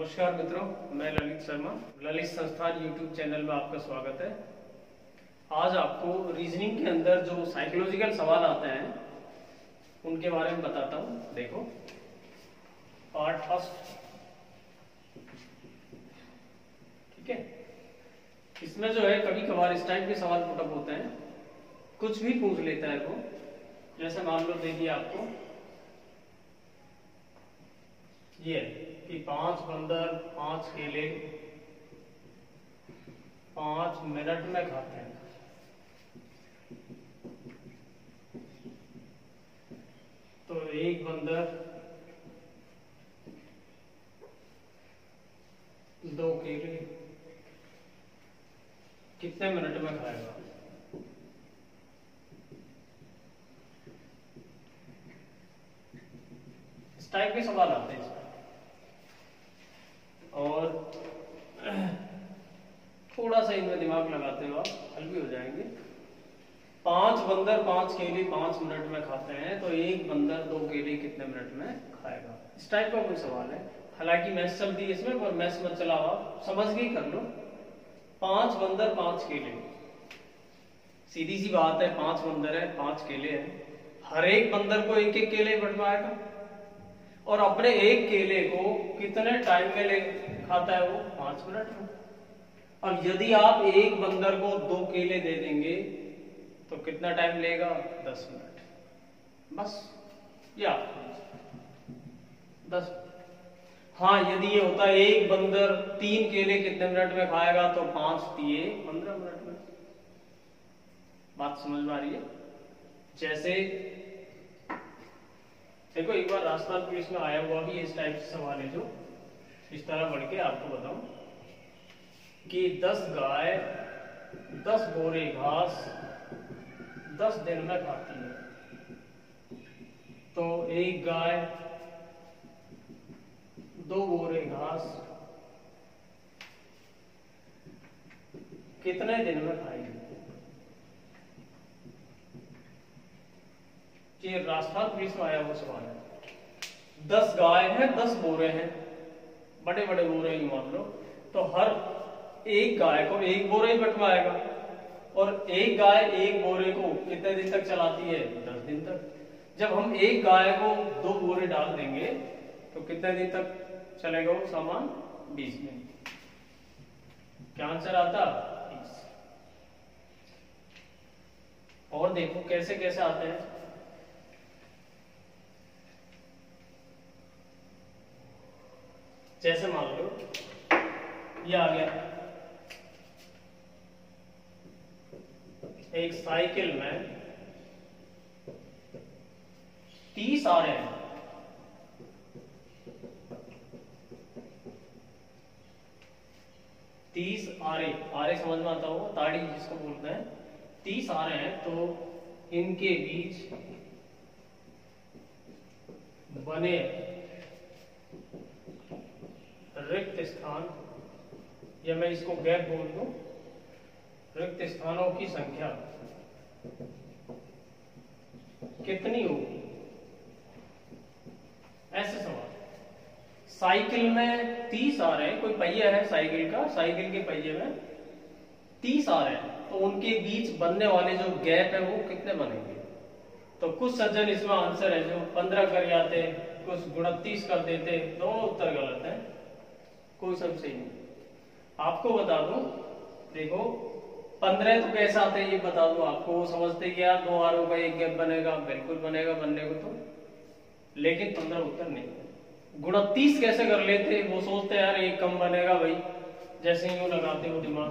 नमस्कार मित्रों, मैं ललित शर्मा। ललित संस्थान यूट्यूब चैनल में आपका स्वागत है। आज आपको रीजनिंग के अंदर जो साइकोलॉजिकल सवाल आते हैं उनके बारे में बताता हूं। देखो, पार्ट फर्स्ट, ठीक है। इसमें जो है कभी कभार इस टाइप के सवाल पुटअप होते हैं, कुछ भी पूछ लेता है वो। जैसे मान लो दे दिया आपको ये कि 5 बंदर 5 केले 5 मिनट में खाते हैं। तो एक बंदर 2 केले कितने मिनट में खाएगा? इस टाइप के सवाल आते हैं इसमें। और थोड़ा सा इनमें दिमाग लगाते हो आप, हल भी हो जाएंगे। 5 बंदर 5 केले 5 मिनट में खाते हैं, तो एक बंदर 2 केले कितने मिनट में खाएगा? इस टाइप का कोई सवाल है। हालांकि मैथ्स चलती है इसमें, पर मैथ्स मत चलाओ, आप समझ के कर लो। 5 बंदर 5 केले, सीधी सी बात है। 5 बंदर है 5 केले हैं, हर एक बंदर को एक एक केले बंटवाएगा और अपने एक केले को कितने टाइम में ले खाता है वो? 5 मिनट में। अब यदि आप एक बंदर को 2 केले दे देंगे तो कितना टाइम लेगा? 10 मिनट, बस। या 10। हाँ, यदि ये होता है एक बंदर 3 केले कितने मिनट में खाएगा, तो 5 दिए 15 मिनट में। बात समझ में आ रही है? जैसे देखो, एक बार राजस्थान पुलिस में आया हुआ भी इस टाइप से सवाल है, जो इस तरह बढ़ के आपको बताऊं कि 10 गाय 10 बोरे घास 10 दिन में खाती है। तो एक गाय 2 बोरे घास कितने दिन में खाएगी? ये राजस्थान पुलिस में आया वो सवाल है। 10 गाय है 10 बोरे हैं, बड़े बड़े बोरे ही मान लो। तो हर एक गाय को एक बोरे ही बंटवाएगा और एक गाय एक बोरे को कितने दिन तक चलाती है? 10 दिन तक। जब हम एक गाय को 2 बोरे डाल देंगे तो कितने दिन तक चलेगा वो सामान? 20 दिन। क्या आंसर आता? 20। और देखो कैसे कैसे आते हैं। जैसे मान लो ये आ गया, एक साइकिल में 30 आ रहे हैं। 30 आरे, आरे समझ में आता होगा, ताड़ी जिसको बोलते हैं। 30 आ रहे हैं, तो इनके बीच बने रिक्त स्थान, या मैं इसको गैप बोल दूं, रिक्त स्थानों की संख्या कितनी होगी? ऐसे सवाल। साइकिल में 30 आ रहे हैं, कोई पहिया है साइकिल का, साइकिल के पहिए में 30 आ रहे हैं, तो उनके बीच बनने वाले जो गैप है वो कितने बनेंगे? तो कुछ सज्जन इसमें आंसर है जो 15 कर जाते, कुछ 29 कर देते। दोनों उत्तर गलत है, कोई सब सही नहीं। आपको बता दूं, देखो 15 तो कैसे आते हैं ये बता दूं आपको। वो समझते क्या 2 आरों का एक गैप बनेगा? बिल्कुल बनेगा, बनने को तो, लेकिन 15 उत्तर नहीं। 29 कैसे कर लेते? वो सोचते यार एक कम बनेगा भाई, जैसे यूं लगाते हो दिमाग,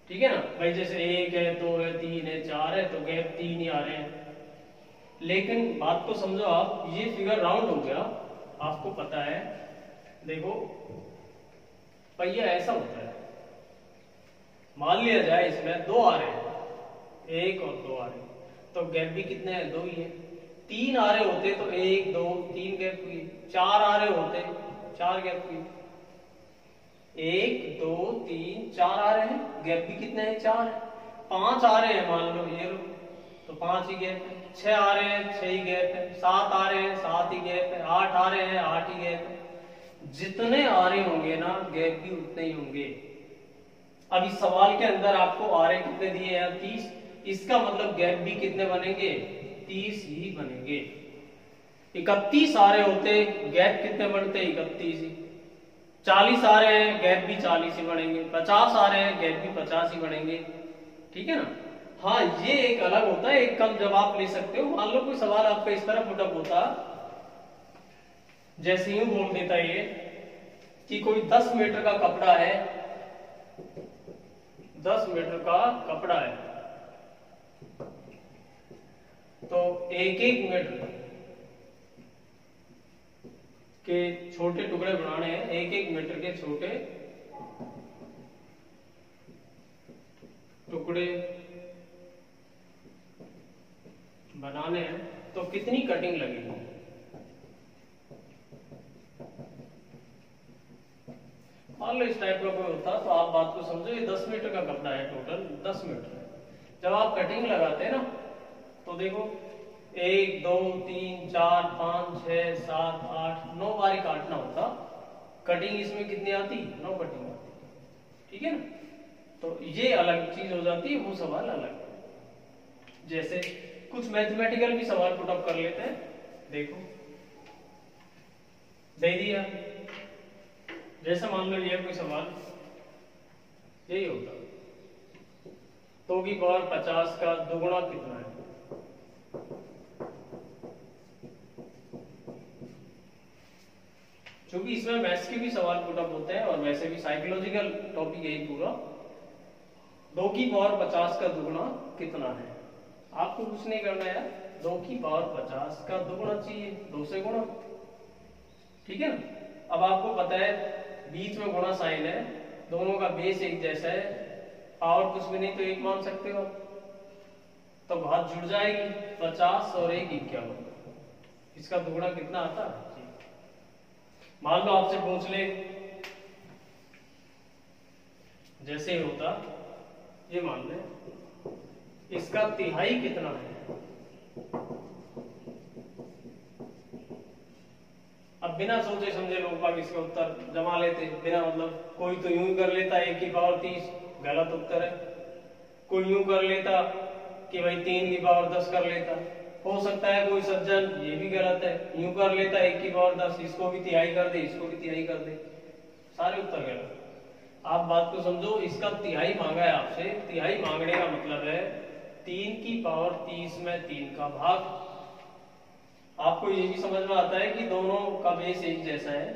ठीक है ना भाई। जैसे 1 है 2 है 3 है 4 है, तो गैप 3 ही आ रहे हैं। लेकिन बात को समझो आप, ये फिगर राउंड हो गया, आपको पता है। देखो पहिया ऐसा होता है, मान लिया जाए इसमें 2 आ रहे हैं, 1 और 2 आ रहे हैं, तो गैप भी कितने हैं? 2 ही है। 3 आ रहे होते तो 1 2 3 गैप हुई। 4 आ रहे होते 4 गैप हुई। 1 2 3 4 आ रहे हैं, गैप भी कितने हैं? 4 है। 5 आ रहे हैं मान लो, ये लो, तो 5 ही गैप है। 6 आ रहे हैं 6 ही गैप है। 7 आ रहे हैं 7 ही गैप है। 8 आ रहे हैं 8 ही गैप है। जितने आरे होंगे ना गैप भी उतने ही होंगे। अब इस सवाल के अंदर आपको आरे कितने दिए हैं? 30। इसका मतलब गैप भी कितने बनेंगे? 30 ही बनेंगे। 31 आरे होते, गैप कितने बनते? 31 ही। 40 आ रहे हैं, गैप भी 40 ही बढ़ेंगे। 50 आ रहे हैं, गैप भी 50 ही बढ़ेंगे। ठीक है ना? हाँ, ये एक अलग होता है, एक कम जवाब ले सकते हो। मान लो कोई सवाल आपका इस तरह पुटअप होता, जैसे यूं बोल देता ये कि कोई 10 मीटर का कपड़ा है, 10 मीटर का कपड़ा है, तो एक एक मीटर के छोटे टुकड़े बनाने हैं, एक एक मीटर के छोटे टुकड़े बनाने हैं, तो कितनी कटिंग लगेगी? मान लो इस टाइप का कोई होता, तो आप बात को समझो, ये 10 मीटर का कपड़ा है, टोटल 10 मीटर है। जब आप कटिंग लगाते हैं ना, तो देखो 1 2 3 4 5 6 7 8 9 बारी काटना होता। कटिंग इसमें कितनी आती? 9 कटिंग आती। ठीक है ना? तो ये अलग चीज हो जाती है, वो सवाल अलग है। जैसे कुछ मैथमेटिकल भी सवाल पुटअप कर लेते हैं। देखो दे दिया, जैसे मान लो ये कोई सवाल यही होता, तो की पावर 50 का दुगुना कितना है? क्योंकि इसमें मैथ्स के भी सवाल पुटअप होते हैं और वैसे भी साइकोलॉजिकल टॉपिक यही पूरा। 2 की पावर 50 का दुगुना कितना है? आपको कुछ नहीं करना है, 2 की पावर 50 का दुगुना चाहिए, 2 से गुणा। ठीक है ना? अब आपको पता है बीच में गुणा साइन है, दोनों का बेस एक जैसा है, पावर कुछ भी नहीं तो 1 मान सकते हो, तो बात जुड़ जाएगी। 50 और 1 51, इसका दुगुना कितना आता है? मान लो आपसे पूछ ले, जैसे ही होता ये मान ले, इसका तिहाई कितना है? अब बिना सोचे समझे लोग बाग इसका उत्तर जमा लेते, बिना मतलब कोई तो यूं कर लेता 1 की पावर 30, गलत उत्तर है। कोई यूं कर लेता कि भाई 3 की पावर 10 कर लेता, हो सकता है कोई सज्जन ये भी गलत है, यूं कर लेता 1 की पावर 10, इसको भी तिहाई कर दे, इसको भी तिहाई कर दे, सारे उत्तर गलत। आप बात को समझो, इसका तिहाई मांगा है आपसे। तिहाई मांगने का मतलब है 3 की पावर 30 में 3 का भाग। आपको ये भी समझ में आता है कि दोनों का बेस एक जैसा है,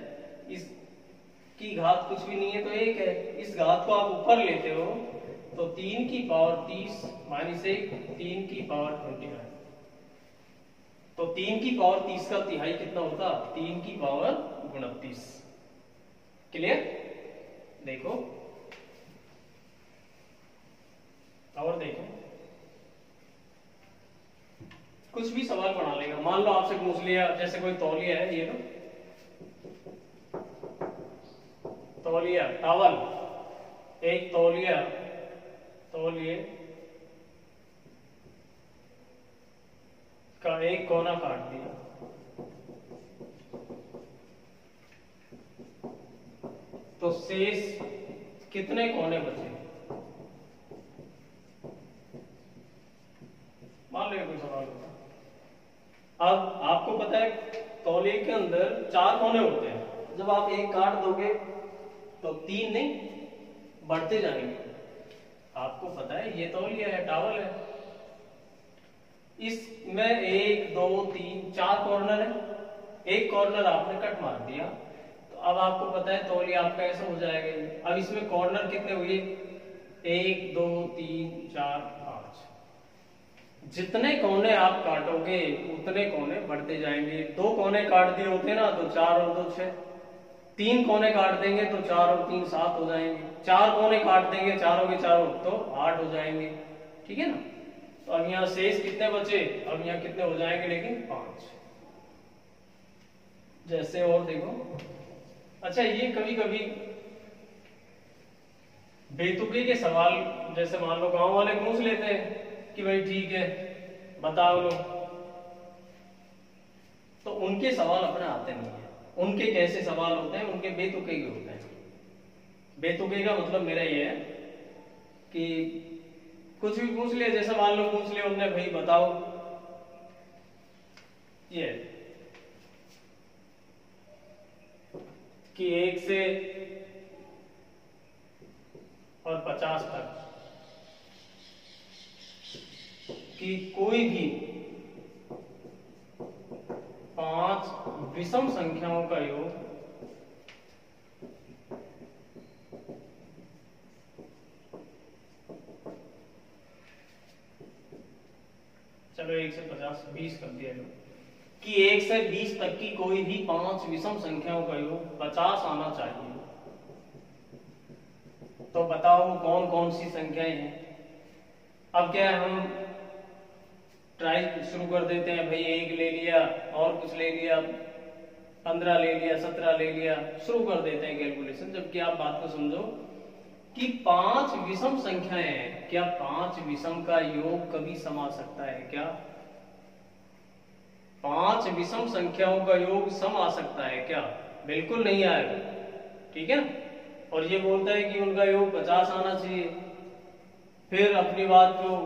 इसकी घात कुछ भी नहीं है तो 1 है। इस घात को आप ऊपर लेते हो तो 3 की पावर 30 माइनस 1, 3 की पावर 29, तो 3 की पावर 30 का तिहाई कितना होता? 3 की पावर 29। क्लियर? देखो और देखो, कुछ भी सवाल बना लेगा। मान लो आपसे पूछ लिया, जैसे कोई तौलिया है, ये लो तौलिया, टॉवल, एक तौलिया, तौलिए का एक कोना काट दिया, तो शेष कितने कोने बचे? मान लो कोई सवाल होता। अब आपको पता है तौलिए के अंदर 4 कोने होते हैं, जब आप एक काट दोगे तो 3 नहीं बढ़ते जाएंगे। आपको पता है ये तौलिया है, टॉवल है, इसमें 1 2 3 4 कॉर्नर है, एक कॉर्नर आपने कट मार दिया, तो अब आपको पता है तौलिया आपका ऐसा हो जाएगा। अब इसमें कॉर्नर कितने हुए? 1 2 3 4 5। जितने कोने आप काटोगे उतने कोने बढ़ते जाएंगे। 2 कोने काट दिए होते ना तो 4 और 2 6, 3 कोने काट देंगे तो 4 और 3 7 हो जाएंगे, 4 कोने काट देंगे चारों के चारों तो 8 हो जाएंगे। ठीक है ना? तो अब यहाँ शेष कितने बचे? अब यहाँ कितने हो जाएंगे? लेकिन 5। जैसे और देखो, अच्छा ये कभी कभी बेतुके के सवाल, जैसे मान लो गांव वाले पूछ लेते हैं कि भाई ठीक है बताओ लो, तो उनके सवाल अपने आते नहीं है, उनके कैसे सवाल होते हैं, उनके बेतुके के होते हैं। बेतुके का मतलब मेरा ये है कि कुछ भी पूछ लिया, जैसे मान लो पूछ लिया उनने, भाई बताओ ये कि 1 से और 50 तक कि कोई भी 5 विषम संख्याओं का योग चलो 1 से 50 20 कर दिया योग कि 1 से 20 तक की कोई भी 5 विषम संख्याओं का योग 50 आना चाहिए। तो बताओ कौन कौन सी संख्याएं हैं। अब क्या है, हम ट्राई शुरू कर देते हैं, भाई 1 ले लिया और कुछ ले लिया, 15 ले लिया, 17 ले लिया, शुरू कर देते हैं कैलकुलेशन। जबकि आप बात को समझो कि 5 विषम संख्याएं हैं, क्या 5 विषम का योग कभी समा सकता है क्या? 5 विषम संख्याओं का योग सम आ सकता है क्या? बिल्कुल नहीं आएगा, ठीक है। और ये बोलता है कि उनका योग 50 आना चाहिए, फिर अपनी बात को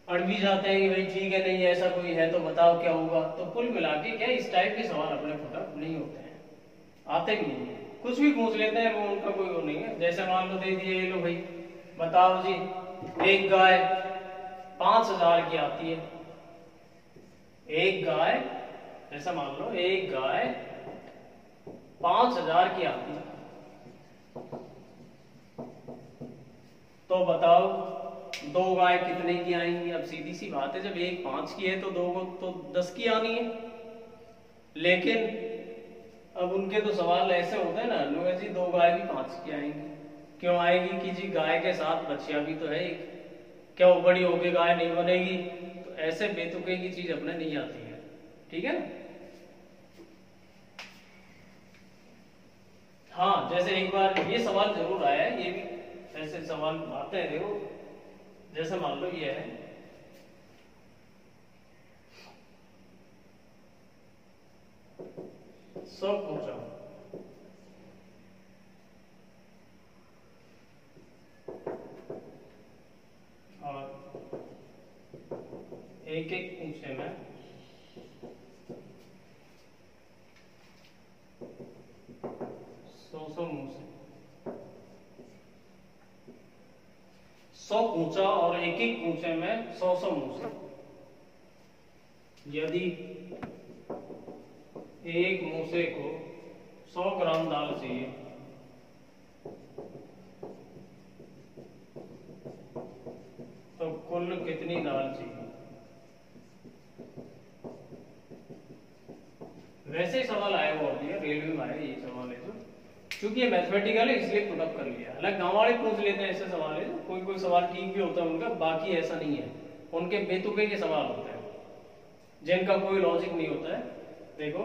अड़ भी जाते हैं कि भाई ठीक है, नहीं ऐसा कोई है तो बताओ क्या होगा। तो कुल मिला के क्या इस टाइप के सवाल अपने फुटअप नहीं होते हैं, आते भी नहीं है, कुछ भी पूछ लेते हैं, वो उनका कोई वो नहीं है। जैसे मान लो दे दिए, ये लो भाई बताओ जी, एक गाय 5000 की आती है। एक गाय, जैसा मान लो एक गाय 5000 की आती है, तो बताओ 2 गाय कितने की आएंगी? अब सीधी सी बात है, जब एक 5 की है तो 2 को तो 10 की आनी है। लेकिन अब उनके तो सवाल ऐसे होते हैं ना, लोग जी 2 गाय भी 5 की आएंगी, क्यों आएगी कि जी गाय के साथ बच्चियां भी तो है एक, क्या वो बड़ी होके गाय नहीं बनेगी? तो ऐसे बेतुके की चीज अपने नहीं आती है, ठीक है ना। हाँ, जैसे एक बार ये सवाल जरूर आया है, ये भी ऐसे सवाल आते हैं, देखो जैसे मान लो ये है, सब पूछा और एक एक पूछे में 100 मुंह से 100 पूछा और एक एक पूछे में 100 मुंह से। यदि एक मूसे को 100 ग्राम दाल चाहिए, तो कुल कितनी दाल चाहिए? वैसे ही सवाल आया हुआ होती है, रेलवे में आया ये सवाल है, जो क्योंकि ये मैथमेटिकल है इसलिए पुटअप कर लिया। हालांकि गाँव वाले पूछ लेते हैं ऐसे सवाल है, कोई कोई सवाल ठीक भी होता है उनका, बाकी ऐसा नहीं है, उनके बेतुके के सवाल होते हैं जिनका कोई लॉजिक नहीं होता है। देखो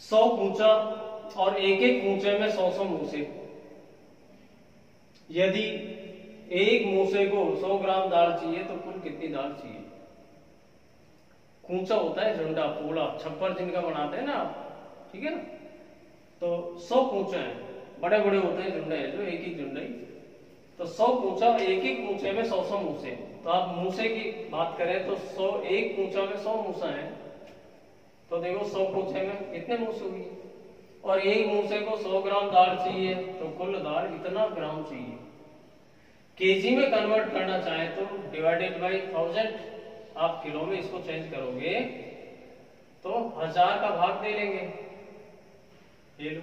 100 पूछा और एक एक पूछे में 100 मूसे। यदि एक मूसे को 100 ग्राम दाल चाहिए तो कुल कितनी दाल चाहिए? कूचा होता है झुंडा, पूरा छप्पर जिनका बनाते हैं ना, ठीक है ना। तो 100 कूचे हैं, बड़े बड़े होते हैं झुंडे हैं जो, एक एक झुंडा ही। तो 100 कूचा, एक एक कूचे में 100 मूसे। तो आप मूसे की बात करें तो 100, एक कूचा में 100 मूसा है, तो देखो 100 कूचे में कितने मूसे हुई। और एक मूसे को 100 ग्राम दाल चाहिए, तो कुल दाल इतना ग्राम चाहिए। केजी में कन्वर्ट करना चाहे तो डिवाइडेड बाई 1000, आप किलो में इसको चेंज करोगे तो 1000 का भाग दे लेंगे, ये लो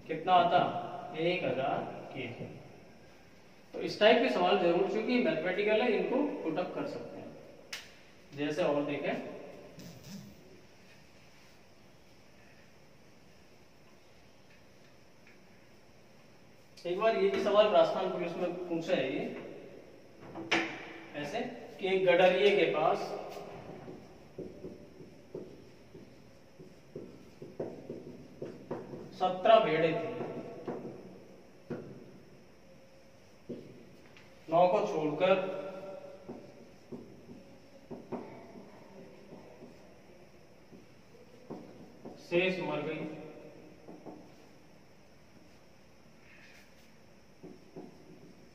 कितना आता, 1000 केजी। तो इस टाइप के सवाल जरूर, चूंकि मैथमेटिकल है, इनको पुटअप कर सकते हैं। जैसे और देखें, एक बार ये भी सवाल राजस्थान पुलिस में पूछा है, ये ऐसे कि एक गडरिये के पास 17 भेड़ें थी, 9 को छोड़कर शेष मर गई।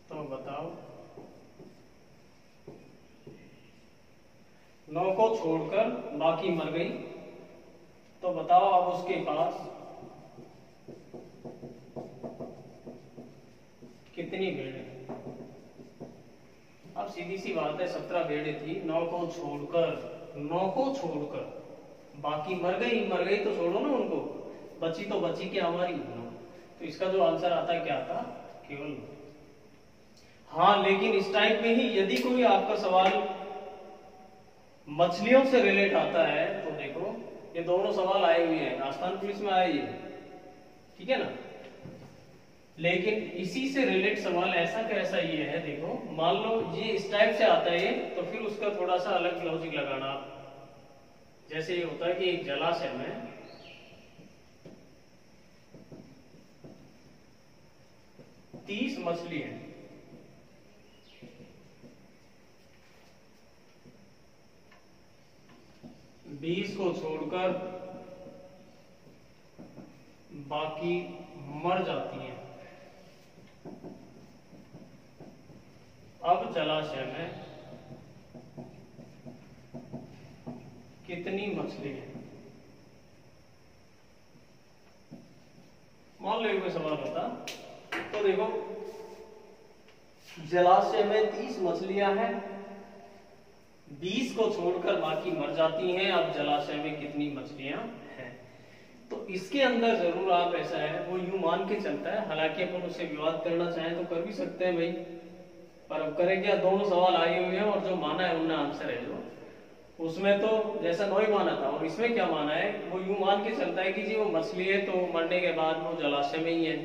तो बताओ 9 को छोड़कर बाकी मर गई, तो बताओ अब उसके पास कितनी भेड़ें हैं? अब सीधी सी बात है, 17 भेड़ें थी, 9 को छोड़कर बाकी मर गई तो छोड़ो ना उनको, बची तो बची क्या हमारी। तो इसका जो आंसर आता है क्या आता, केवल। हाँ, लेकिन इस टाइप में ही यदि कोई आपका सवाल मछलियों से रिलेट आता है तो देखो ये दोनों सवाल आए हुए हैं, राजस्थान पुलिस में आए ये, ठीक है ना। लेकिन इसी से रिलेट सवाल ऐसा कैसा ये है, देखो मान लो ये इस टाइप से आता है तो फिर उसका थोड़ा सा अलग लॉजिक लगाना आप। जैसे ये होता है कि एक जलाशय में 30 मछली है, बीस को छोड़कर बाकी मर जाती हैं। अब जलाशय में कितनी मछली है? मान लो कोई सवाल होता तो देखो जलाशय में 30 मछलियां हैं, 20 को छोड़कर बाकी मर जाती हैं। अब जलाशय में कितनी मछलियां हैं? तो इसके अंदर जरूर आप ऐसा है वो यूं मान के चलता है, हालांकि अपन उससे विवाद करना चाहें तो कर भी सकते हैं भाई, पर अब करें क्या, दोनों सवाल आए हुए हैं और जो माना है उनका आंसर है जो, उसमें तो जैसा 9 ही माना था और इसमें क्या माना है, वो यूं मान के चलता है कि जी वो मछली है तो मरने के बाद वो जलाशय में ही है।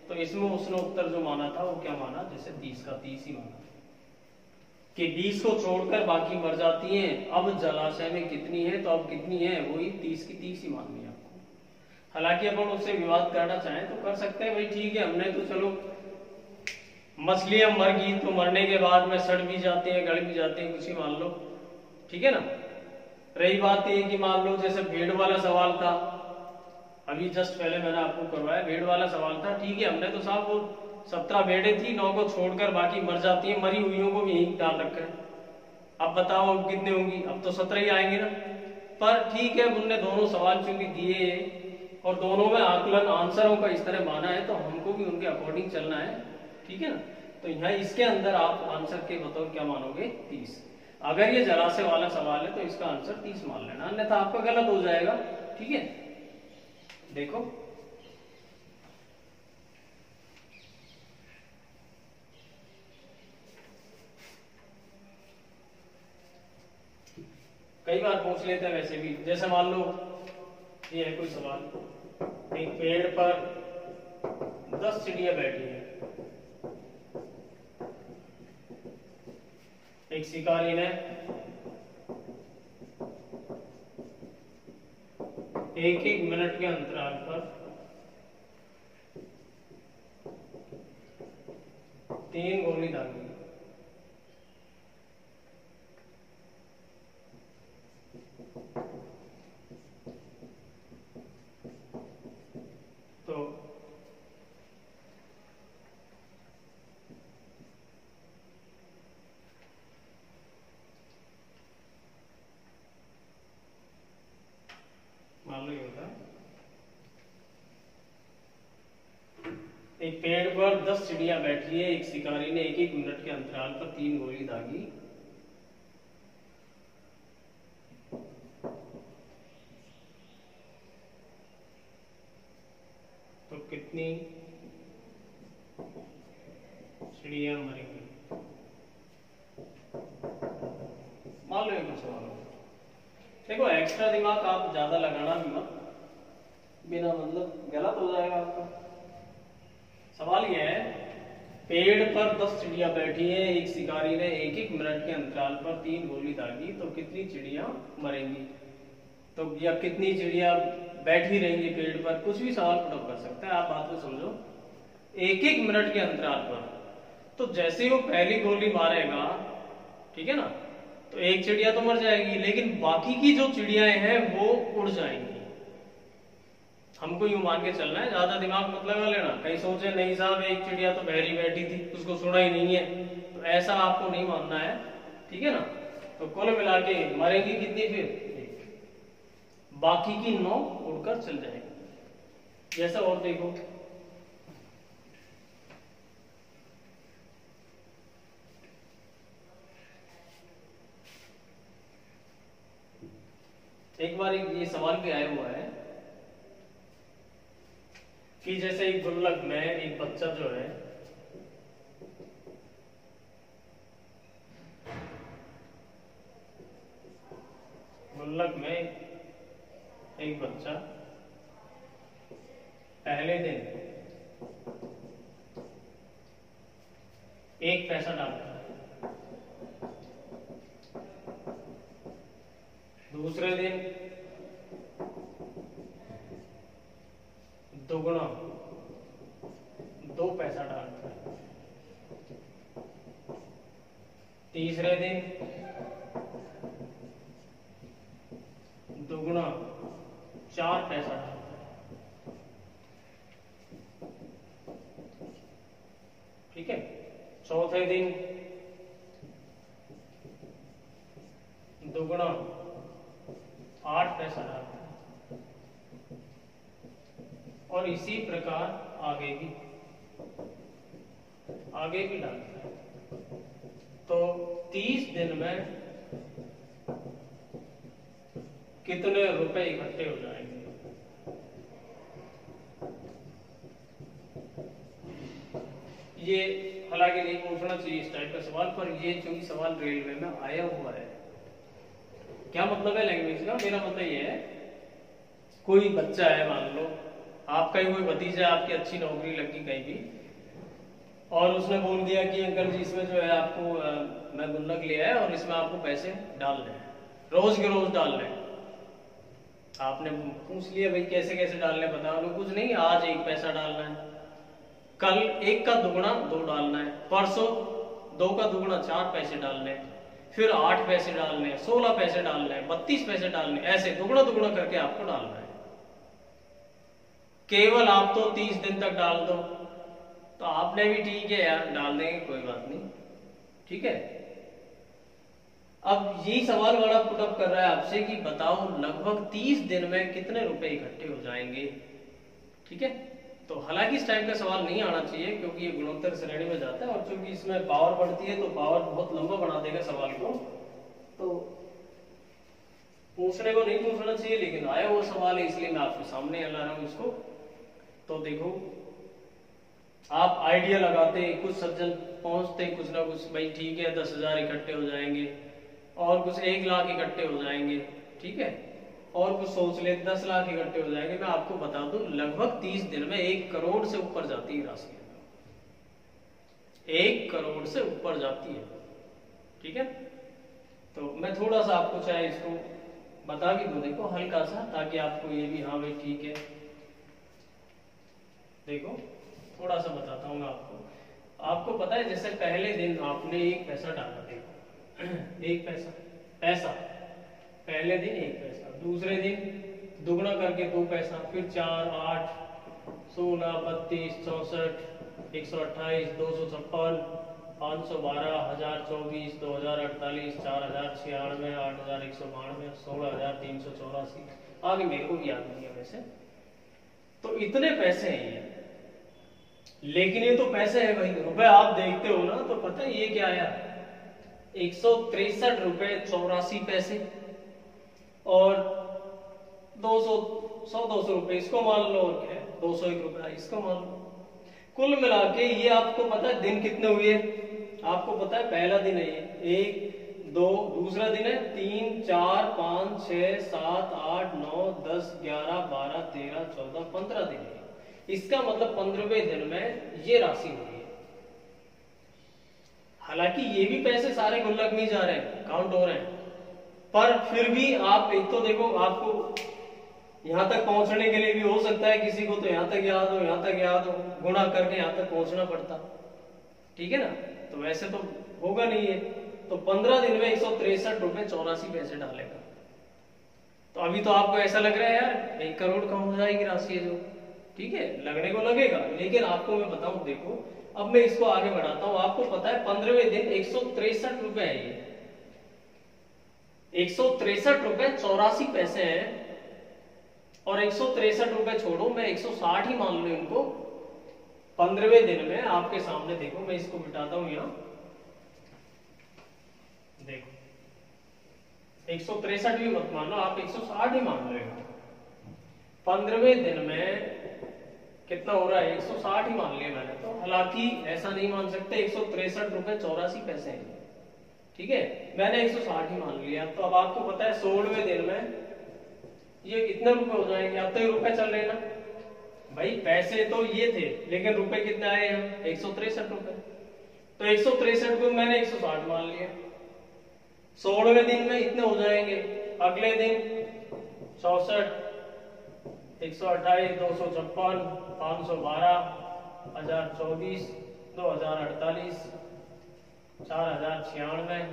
तो इसमें उसने उत्तर जो माना था वो क्या माना, जैसे 30 का 30 ही माना कि 20 को छोड़कर बाकी मर जाती हैं। अब जलाशय में कितनी है, तो अब कितनी है, वही 30 की 30 ही माननी है आपको। हालांकि अपन उससे विवाद करना चाहें तो कर सकते हैं भाई, ठीक है हमने तो चलो मछलियां मर गई तो मरने के बाद में सड़ भी जाते हैं, गल भी जाते हैं, कुछ ही मान लो, ठीक है ना। रही बात ये कि मान लो जैसे भेड़ वाला सवाल था, अभी जस्ट पहले मैंने आपको करवाया, भेड़ वाला सवाल था, ठीक है हमने तो साहब वो 17 भेड़ें थी, 9 को छोड़कर बाकी मर जाती हैं, मरी हुईयों को भी यही डाल रखा है। अब बताओ अब कितने होंगी, अब तो 17 ही आएंगे ना। पर ठीक है उनने दोनों सवाल चूंकि दिए और दोनों में आकलन आंसरों का इस तरह माना है तो हमको भी उनके अकॉर्डिंग चलना है, ठीक है ना। तो यहाँ इसके अंदर आप आंसर के बतौर क्या मानोगे, 30। अगर ये जलाशय वाला सवाल है तो इसका आंसर 30 मान लेना, अन्यथा आपका गलत हो जाएगा, ठीक है। देखो कई बार पूछ लेते हैं वैसे भी, जैसे मान लो ये है कोई सवाल, एक पेड़ पर 10 चिड़िया बैठी है, एक शिकारी ने एक एक मिनट के अंतराल पर 3 गोली दागी। तो मान लो ये होता है एक पेड़ पर 10 चिड़िया बैठी है, एक शिकारी ने एक एक मिनट के अंतराल पर 3 गोली दागी। तो कितनी चिड़िया मरेंगी? मान लो एक सवाल हो, देखो एक्स्ट्रा दिमाग आप ज्यादा लगाना भी मत, बिना मतलब गलत हो जाएगा आपका। सवाल यह है पेड़ पर 10 चिड़िया बैठी है, एक शिकारी ने एक एक मिनट के अंतराल पर 3 गोली दागी, तो कितनी चिड़िया मरेंगी? तो या कितनी चिड़िया बैठी रहेंगी पेड़ पर, कुछ भी सवाल पुट कर सकता है, आप बात को समझो। एक एक मिनट के अंतराल पर, तो जैसे ही वो पहली गोली मारेगा, ठीक है ना, तो एक चिड़िया तो मर जाएगी, लेकिन बाकी की जो चिड़ियाएं हैं वो उड़ जाएंगी। हमको यूं मान के चलना है, ज्यादा दिमाग मत लगा लेना, कहीं सोचे नहीं साहब एक चिड़िया तो बहरी बैठी थी उसको सुना ही नहीं है, तो ऐसा आपको नहीं मानना है, ठीक है ना। तो कुल मिला के मरेंगी कितनी फिर, एक, बाकी की 9 उड़कर चल जाएंगी। जैसा और देखो, एक बार ये सवाल भी आया हुआ है कि जैसे एक गुल्लक में एक बच्चा जो है गुल्लक में एक बच्चा पहले दिन 1 पैसा डालता है, दूसरे दिन दोगुना 2 पैसा डालता है, तीसरे दिन दोगुना 4 पैसा डालता है, ठीक है। चौथे दिन दोगुना 8 पैसा डालता है, और इसी प्रकार आगे भी डालता है। तो 30 दिन में कितने रुपए इकट्ठे हो जाएंगे? ये हालांकि नहीं पूछना चाहिए इस टाइप का सवाल, पर ये चूंकि सवाल रेलवे में आया हुआ है। क्या मतलब है लैंग्वेज का? मेरा मतलब ये है, कोई बच्चा है, मान लो आपका ही कोई भतीजा, आपकी अच्छी नौकरी लगी कहीं भी, और उसने बोल दिया कि अंकल जी इसमें जो है आपको मैं गुल्लक लिया है और इसमें आपको पैसे डालने हैं, रोज के रोज डालने हैं। आपने पूछ लिया भाई कैसे कैसे डालने, बताओ। लो कुछ नहीं, आज 1 पैसा डालना है, कल 1 का दुगुना 2 डालना है, परसों 2 का दुगुना 4 पैसे डालने हैं, फिर 8 पैसे डालने हैं, 16 पैसे डालने हैं, 32 पैसे डालने, ऐसे दुगुना दुगुना करके आपको डालना है। केवल आप तो 30 दिन तक डाल दो, तो आपने भी ठीक है यार डाल देंगे, कोई बात नहीं, ठीक है। अब यही सवाल बड़ा पुटअप कर रहा है आपसे कि बताओ लगभग 30 दिन में कितने रुपए इकट्ठे हो जाएंगे, ठीक है। तो हालांकि इस टाइप का सवाल नहीं आना चाहिए क्योंकि ये गुणोत्तर श्रेणी में जाता है, और चूंकि इसमें पावर बढ़ती है तो पावर बहुत लंबा बना देगा सवाल को, तो पूछने को नहीं पूछना चाहिए, लेकिन आया वो सवाल है इसलिए मैं आपके सामने ला रहा हूं इसको। तो देखो, आप आइडिया लगाते, कुछ सज्जन पहुंचते कुछ ना कुछ, भाई ठीक है 10,000 इकट्ठे हो जाएंगे, और कुछ 1 लाख इकट्ठे हो जाएंगे, ठीक है, और कुछ सोच ले 10 लाख इकट्ठे हो जाएंगे। मैं आपको बता दूं लगभग 30 दिन में 1 करोड़ से ऊपर जाती है राशि, 1 करोड़ से ऊपर जाती है, ठीक है। तो मैं थोड़ा सा आपको चाहे इसको बता भी दूं, देखो हल्का सा, ताकि आपको ये भी हाँ भाई ठीक है। देखो थोड़ा सा बताता हूँ मैं आपको पता है जैसे पहले दिन आपने 1 पैसा डाला, देखो 1 पैसा पहले दिन 1 पैसा, दूसरे दिन दुगना करके 2 पैसा, फिर 4, 8, 16, 32, 64, 128, 256, 512, 1024, 2048, 4096, 8192, 16,384, आगे मेरे को भी याद नहीं है वैसे। तो इतने पैसे हैं ये, लेकिन ये तो पैसे है भाई, रुपए आप देखते हो ना तो पता है ये क्या आया, 163 रुपए 84 पैसे, और 100-200 रुपए इसको मान लो, और क्या है 201 रुपए इसको मान लो। कुल मिला के ये आपको पता है दिन कितने हुए, आपको पता है पहला दिन है ये 1, 2, दूसरा दिन है 3, 4, 5, 6, 7, 8, 9, 10, 11, 12, 13, 14, 15 दिन है। इसका मतलब 15वें दिन में ये राशि हुई है। हालांकि ये भी पैसे सारे गुल्लक में जा रहे हैं, काउंट हो रहे हैं, पर फिर भी आप एक तो देखो, आपको यहां तक पहुंचने के लिए भी हो सकता है किसी को तो यहां तक याद हो, यहां तक याद हो, गुणा करके यहां तक पहुंचना पड़ता, ठीक है ना। तो वैसे तो होगा नहीं है, तो 15 दिन में 163 रुपए 84 पैसे डालेगा। तो अभी तो आपको ऐसा लग रहा है यार 1 करोड़ कम हो जाएगी राशि है जो, ठीक है, लगने को लगेगा, लेकिन आपको मैं बताऊं, देखो अब मैं इसको आगे बढ़ाता हूं। आपको पता है 15वें दिन 163 रुपए है, ये 163 रुपए 84 पैसे हैं। और 163 रुपए छोड़ो, मैं 160 ही मान लो इनको। 15वें दिन में आपके सामने देखो, मैं इसको बिठाता हूं यहां, देखो 163 भी मत मान लो आप, 160 ही मान लो। 15वें दिन में कितना हो रहा है, 160 ही मान लिया मैंने तो, हालांकि ऐसा नहीं मान सकते, 163 रुपए 84 पैसे हैं, ठीक है, मैंने 160 ही मान लिया। तो अब आपको पता है 16वें दिन में ये कितने रुपए हो जाएंगे, अब तो ये रुपए चल रहे ना भाई, पैसे तो ये थे लेकिन रुपए कितने आए हैं, 163 रुपए। तो 163 को मैंने 160 मान लिया। 16वें दिन में इतने हो जाएंगे, अगले दिन 64, 128, 256, 512, 1024, 2048, 4096,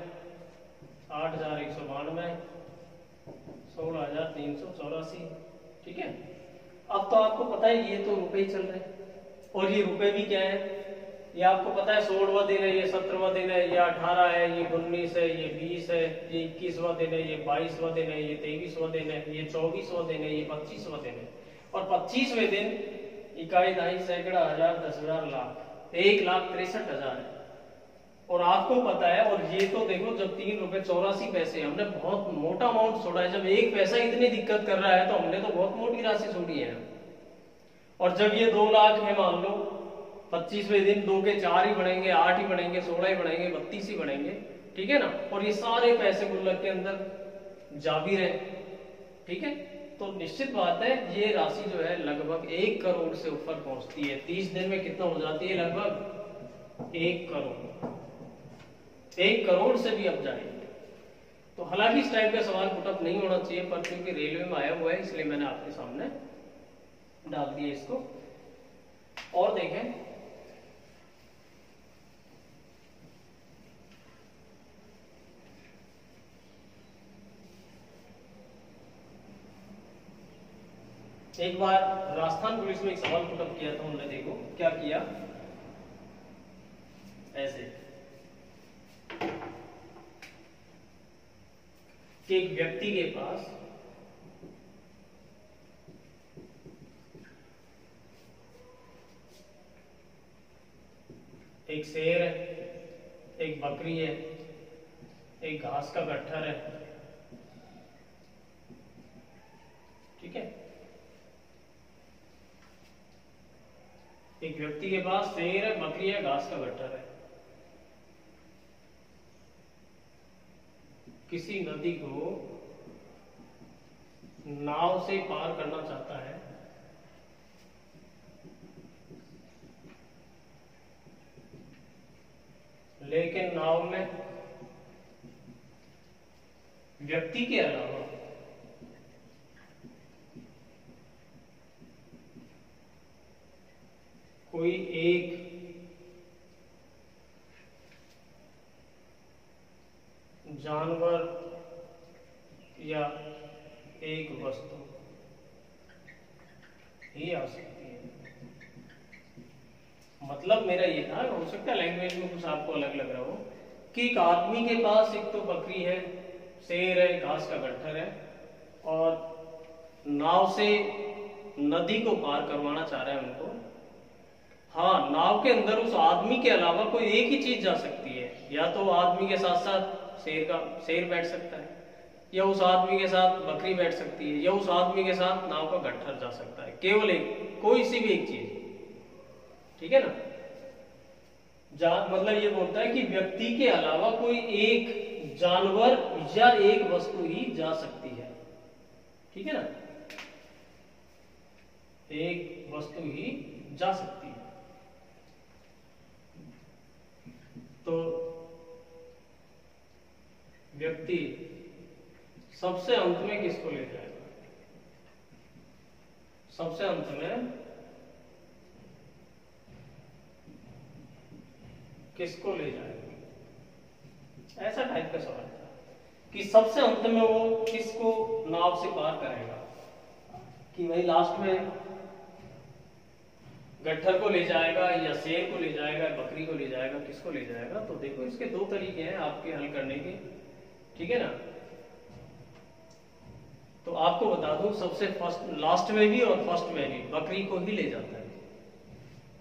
8192, 16384, ठीक है। अब तो आपको पता है ये तो रुपए ही चल रहे हैं, और ये रुपए भी क्या है, ये आपको पता है 16वां दिन है, ये 17वां दिन है, ये 18 है, ये 19 है, ये 20 है, ये 21वां दिन है, ये 22वां दिन है, ये 23वां दिन है, ये 24वां दिन है, ये 25वां दिन है। और 25वें दिन इकाई, दहाई, सैकड़ा, हजार, 10,000, लाख, 1,63,000 है। और आपको पता है, और ये तो देखो जब 3 रुपए 84 पैसे, हमने बहुत मोटा अमाउंट छोड़ा है। जब 1 पैसा इतनी दिक्कत कर रहा है तो हमने तो बहुत मोटी राशि छोड़ी है। और जब ये 2 लाख में मान लो 25वें दिन 2 के 4 ही बढ़ेंगे, 8 ही बढ़ेंगे, 16 ही बढ़ेंगे, 32 ही बढ़ेंगे, ठीक है ना, और ये सारे पैसे गुल्लक के अंदर जा भी रहे, ठीक है, तो निश्चित बात है ये राशि जो है लगभग 1 करोड़ से ऊपर पहुंचती है। 30 दिन में कितना हो जाती है, लगभग 1 करोड़, 1 करोड़ से भी अब जाएगी। तो हालांकि इस टाइप का सवाल पुटअप नहीं होना चाहिए, पर क्योंकि रेलवे में आया हुआ है इसलिए मैंने आपके सामने डाल दिया इसको। और देखें, एक बार राजस्थान पुलिस में एक सवाल पुटअप किया था उन्होंने, देखो क्या किया, ऐसे कि एक व्यक्ति के पास एक शेर है, एक बकरी है, एक घास का गट्ठर है, ठीक है। एक व्यक्ति के पास शेर है, बकरी है, घास का गट्ठर है। किसी नदी को नाव से पार करना चाहता है, लेकिन नाव में व्यक्ति के अलावा कोई एक जानवर या एक वस्तु ही आ सकती है। मतलब मेरा ये था, हो सकता है लैंग्वेज में कुछ आपको अलग लग रहा हो, कि एक आदमी के पास एक तो बकरी है, शेर है, घास का गट्ठर है, और नाव से नदी को पार करवाना चाह रहे हैं उनको। हाँ, नाव के अंदर उस आदमी के अलावा कोई एक ही चीज जा सकती है, या तो आदमी के साथ साथ शेर बैठ सकता है, या उस आदमी के साथ बकरी बैठ सकती है, या उस आदमी के साथ नाव का गट्ठर जा सकता है, केवल एक, कोई सी भी एक चीज, ठीक है ना। मतलब ये बोलता है कि व्यक्ति के अलावा कोई एक जानवर या एक वस्तु ही जा सकती है, ठीक है ना, एक वस्तु ही जा सकती है। तो व्यक्ति सबसे अंत में किसको ले जाएगा, सबसे अंत में किसको ले जाएगा, ऐसा टाइप का सवाल था कि सबसे अंत में वो किसको नाव से पार करेगा, कि वही लास्ट में गट्ठर को ले जाएगा या शेर को ले जाएगा, बकरी को ले जाएगा, किसको ले जाएगा। तो देखो इसके दो तरीके हैं आपके हल करने के, ठीक है ना। तो आपको बता दूं सबसे फर्स्ट लास्ट में भी और फर्स्ट में भी बकरी को ही ले जाता है।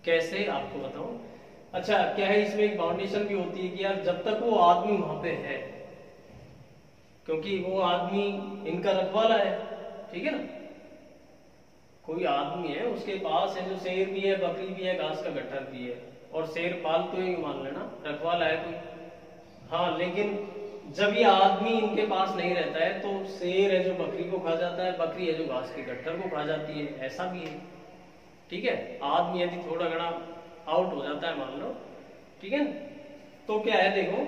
कैसे आपको बताऊं। अच्छा क्या है, इसमें एक फाउंडेशन भी होती है कि यार जब तक वो आदमी वहां पे है, क्योंकि वो आदमी इनका रखवाला है, ठीक है ना। कोई आदमी है उसके पास है जो शेर भी है, बकरी भी है, घास का गट्ठर भी है, और शेर पालतू ही मान लेना, रखवाला है कोई। हाँ लेकिन जब ये आदमी इनके पास नहीं रहता है तो शेर है जो बकरी को खा जाता है, बकरी है जो घास के गट्ठर को खा जाती है, ऐसा भी है, ठीक है। आदमी यदि थोड़ा घना आउट हो जाता है मान लो, ठीक है ना। तो क्या है देखो,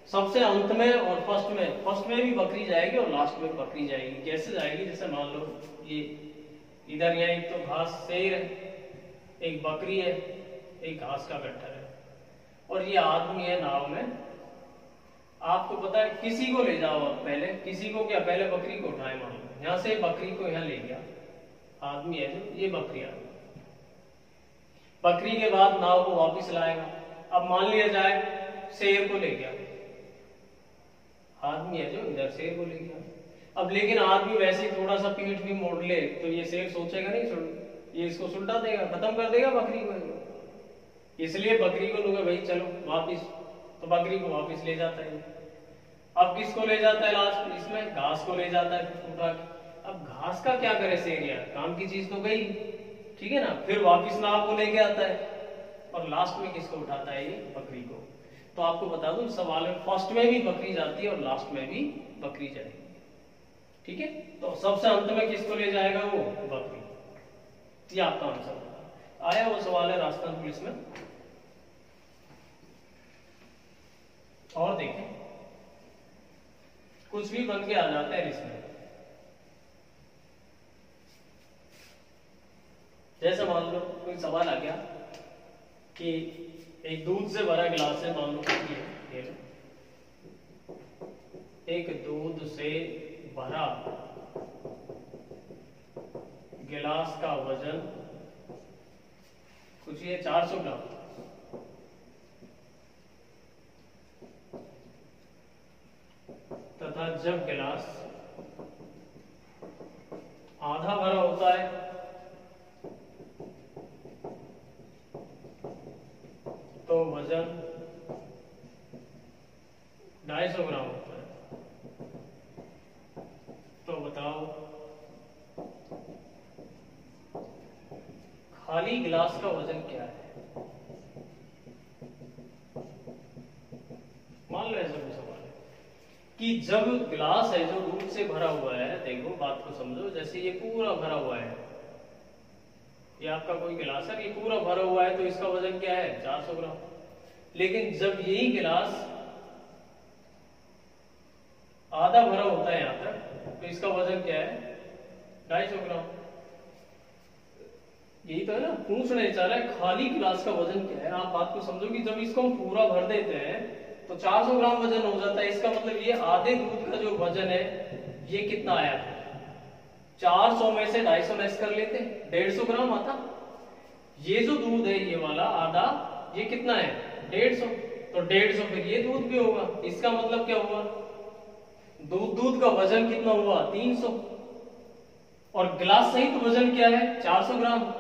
सबसे अंत में और फर्स्ट में भी बकरी जाएगी और लास्ट में बकरी जाएगी। कैसे जाएगी, जैसे मान लो ये इधर यहाँ एक तो घास शेर है, एक बकरी है, एक घास का गट्ठर है, और ये आदमी है नाव में। आपको पता है किसी को ले जाओ आप, पहले किसी को क्या, पहले बकरी को उठाए मान लो, यहाँ से बकरी को यहाँ ले गया आदमी है जो, ये बकरी आ गई। बकरी के बाद नाव को वापस लाएगा। अब मान लिया जाए शेर को ले गया, आदमी है जो इधर शेर को ले गया। अब लेकिन आदमी वैसे ही थोड़ा सा पीठ भी मोड़ ले तो ये शेर सोचेगा नहीं, ये इसको सुलटा देगा, खत्म कर देगा बकरी को। इसलिए बकरी को लोग भाई चलो वापिस, तो बकरी को वापिस ले जाता है। अब किसको ले जाता है लास्ट इसमें, घास को ले जाता है उठा के। अब घास का क्या करे शेर, यार काम की चीज तो गई, ठीक है ना। फिर वापिस नाव को लेके आता है और लास्ट में किसको उठाता है, ये बकरी को। तो आपको बता दूं सवाल में फर्स्ट में भी बकरी जाती है और लास्ट में भी बकरी जाएगी, ठीक है। तो सबसे अंत में किसको ले जाएगा, वो बकरी। ये आपका आंसर आया। वो सवाल है राजस्थान पुलिस में। और देखें कुछ भी बन के आ जाता है इसमें। जैसे मान लो कोई सवाल आ गया कि एक दूध से भरा गिलास है, मान लो ये एक दूध से भरा गिलास का वजन कुछ ये 400 ग्राम, तथा जब गिलास आधा भरा होता है तो वजन 250 ग्राम होता है। तो बताओ खाली गिलास का वजन क्या है। मान लो ऐसा कोई सवाल है कि जब गिलास है जो दूध से भरा हुआ है, देखो बात को समझो, जैसे ये पूरा भरा हुआ है, ये आपका कोई गिलास है, ये पूरा भरा हुआ है, तो इसका वजन क्या है 400 ग्राम। लेकिन जब यही गिलास आधा भरा होता है यहां तक, तो इसका वजन क्या है 250 ग्राम। यही तो है ना, पूछने चाह रहा है खाली गिलास का वजन क्या है। आप बात को समझो कि जब इसको हम पूरा भर देते हैं तो 400 ग्राम वजन हो जाता है। इसका मतलब ये आधे दूध का जो वजन है ये कितना आया था, 400 में से 250 लेस कर लेते, 150 ग्राम आता। ये जो दूध है ये वाला आधा, ये कितना है 150, तो 150 फिर ये दूध भी होगा। इसका मतलब क्या हुआ, दूध का वजन कितना हुआ 300, और गिलास सहित वजन क्या है 400 ग्राम।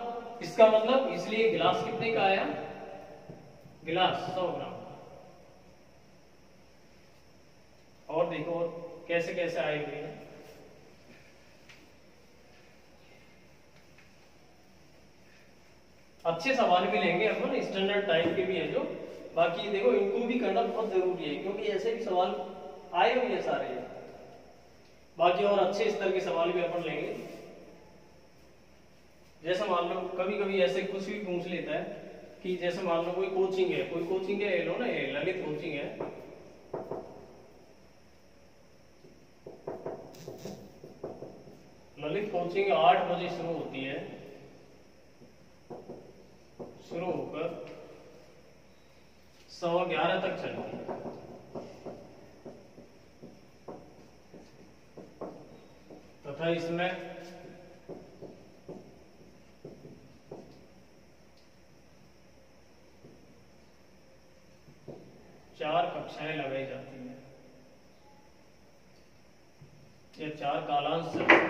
इसका मतलब इसलिए गिलास कितने का आया, गिलास 100 ग्राम। और देखो और कैसे कैसे आए हुए हैं। अच्छे सवाल भी लेंगे अपन, स्टैंडर्ड टाइप के भी है जो, बाकी देखो इनको भी करना बहुत जरूरी है क्योंकि ऐसे भी सवाल आए हुए हैं सारे। बाकी और अच्छे स्तर के सवाल भी अपन लेंगे। जैसे मान लो कभी कभी ऐसे कुछ भी पूछ लेता है कि जैसे मान लो कोई कोचिंग है, ये लो ना, ये ललित कोचिंग है, ललित कोचिंग 8 बजे शुरू होती है, शुरू होकर 11:15 तक चलती है। तथा इसमें चार कक्षाएं लगाई जाती हैं या चार कालांश चलते हैं।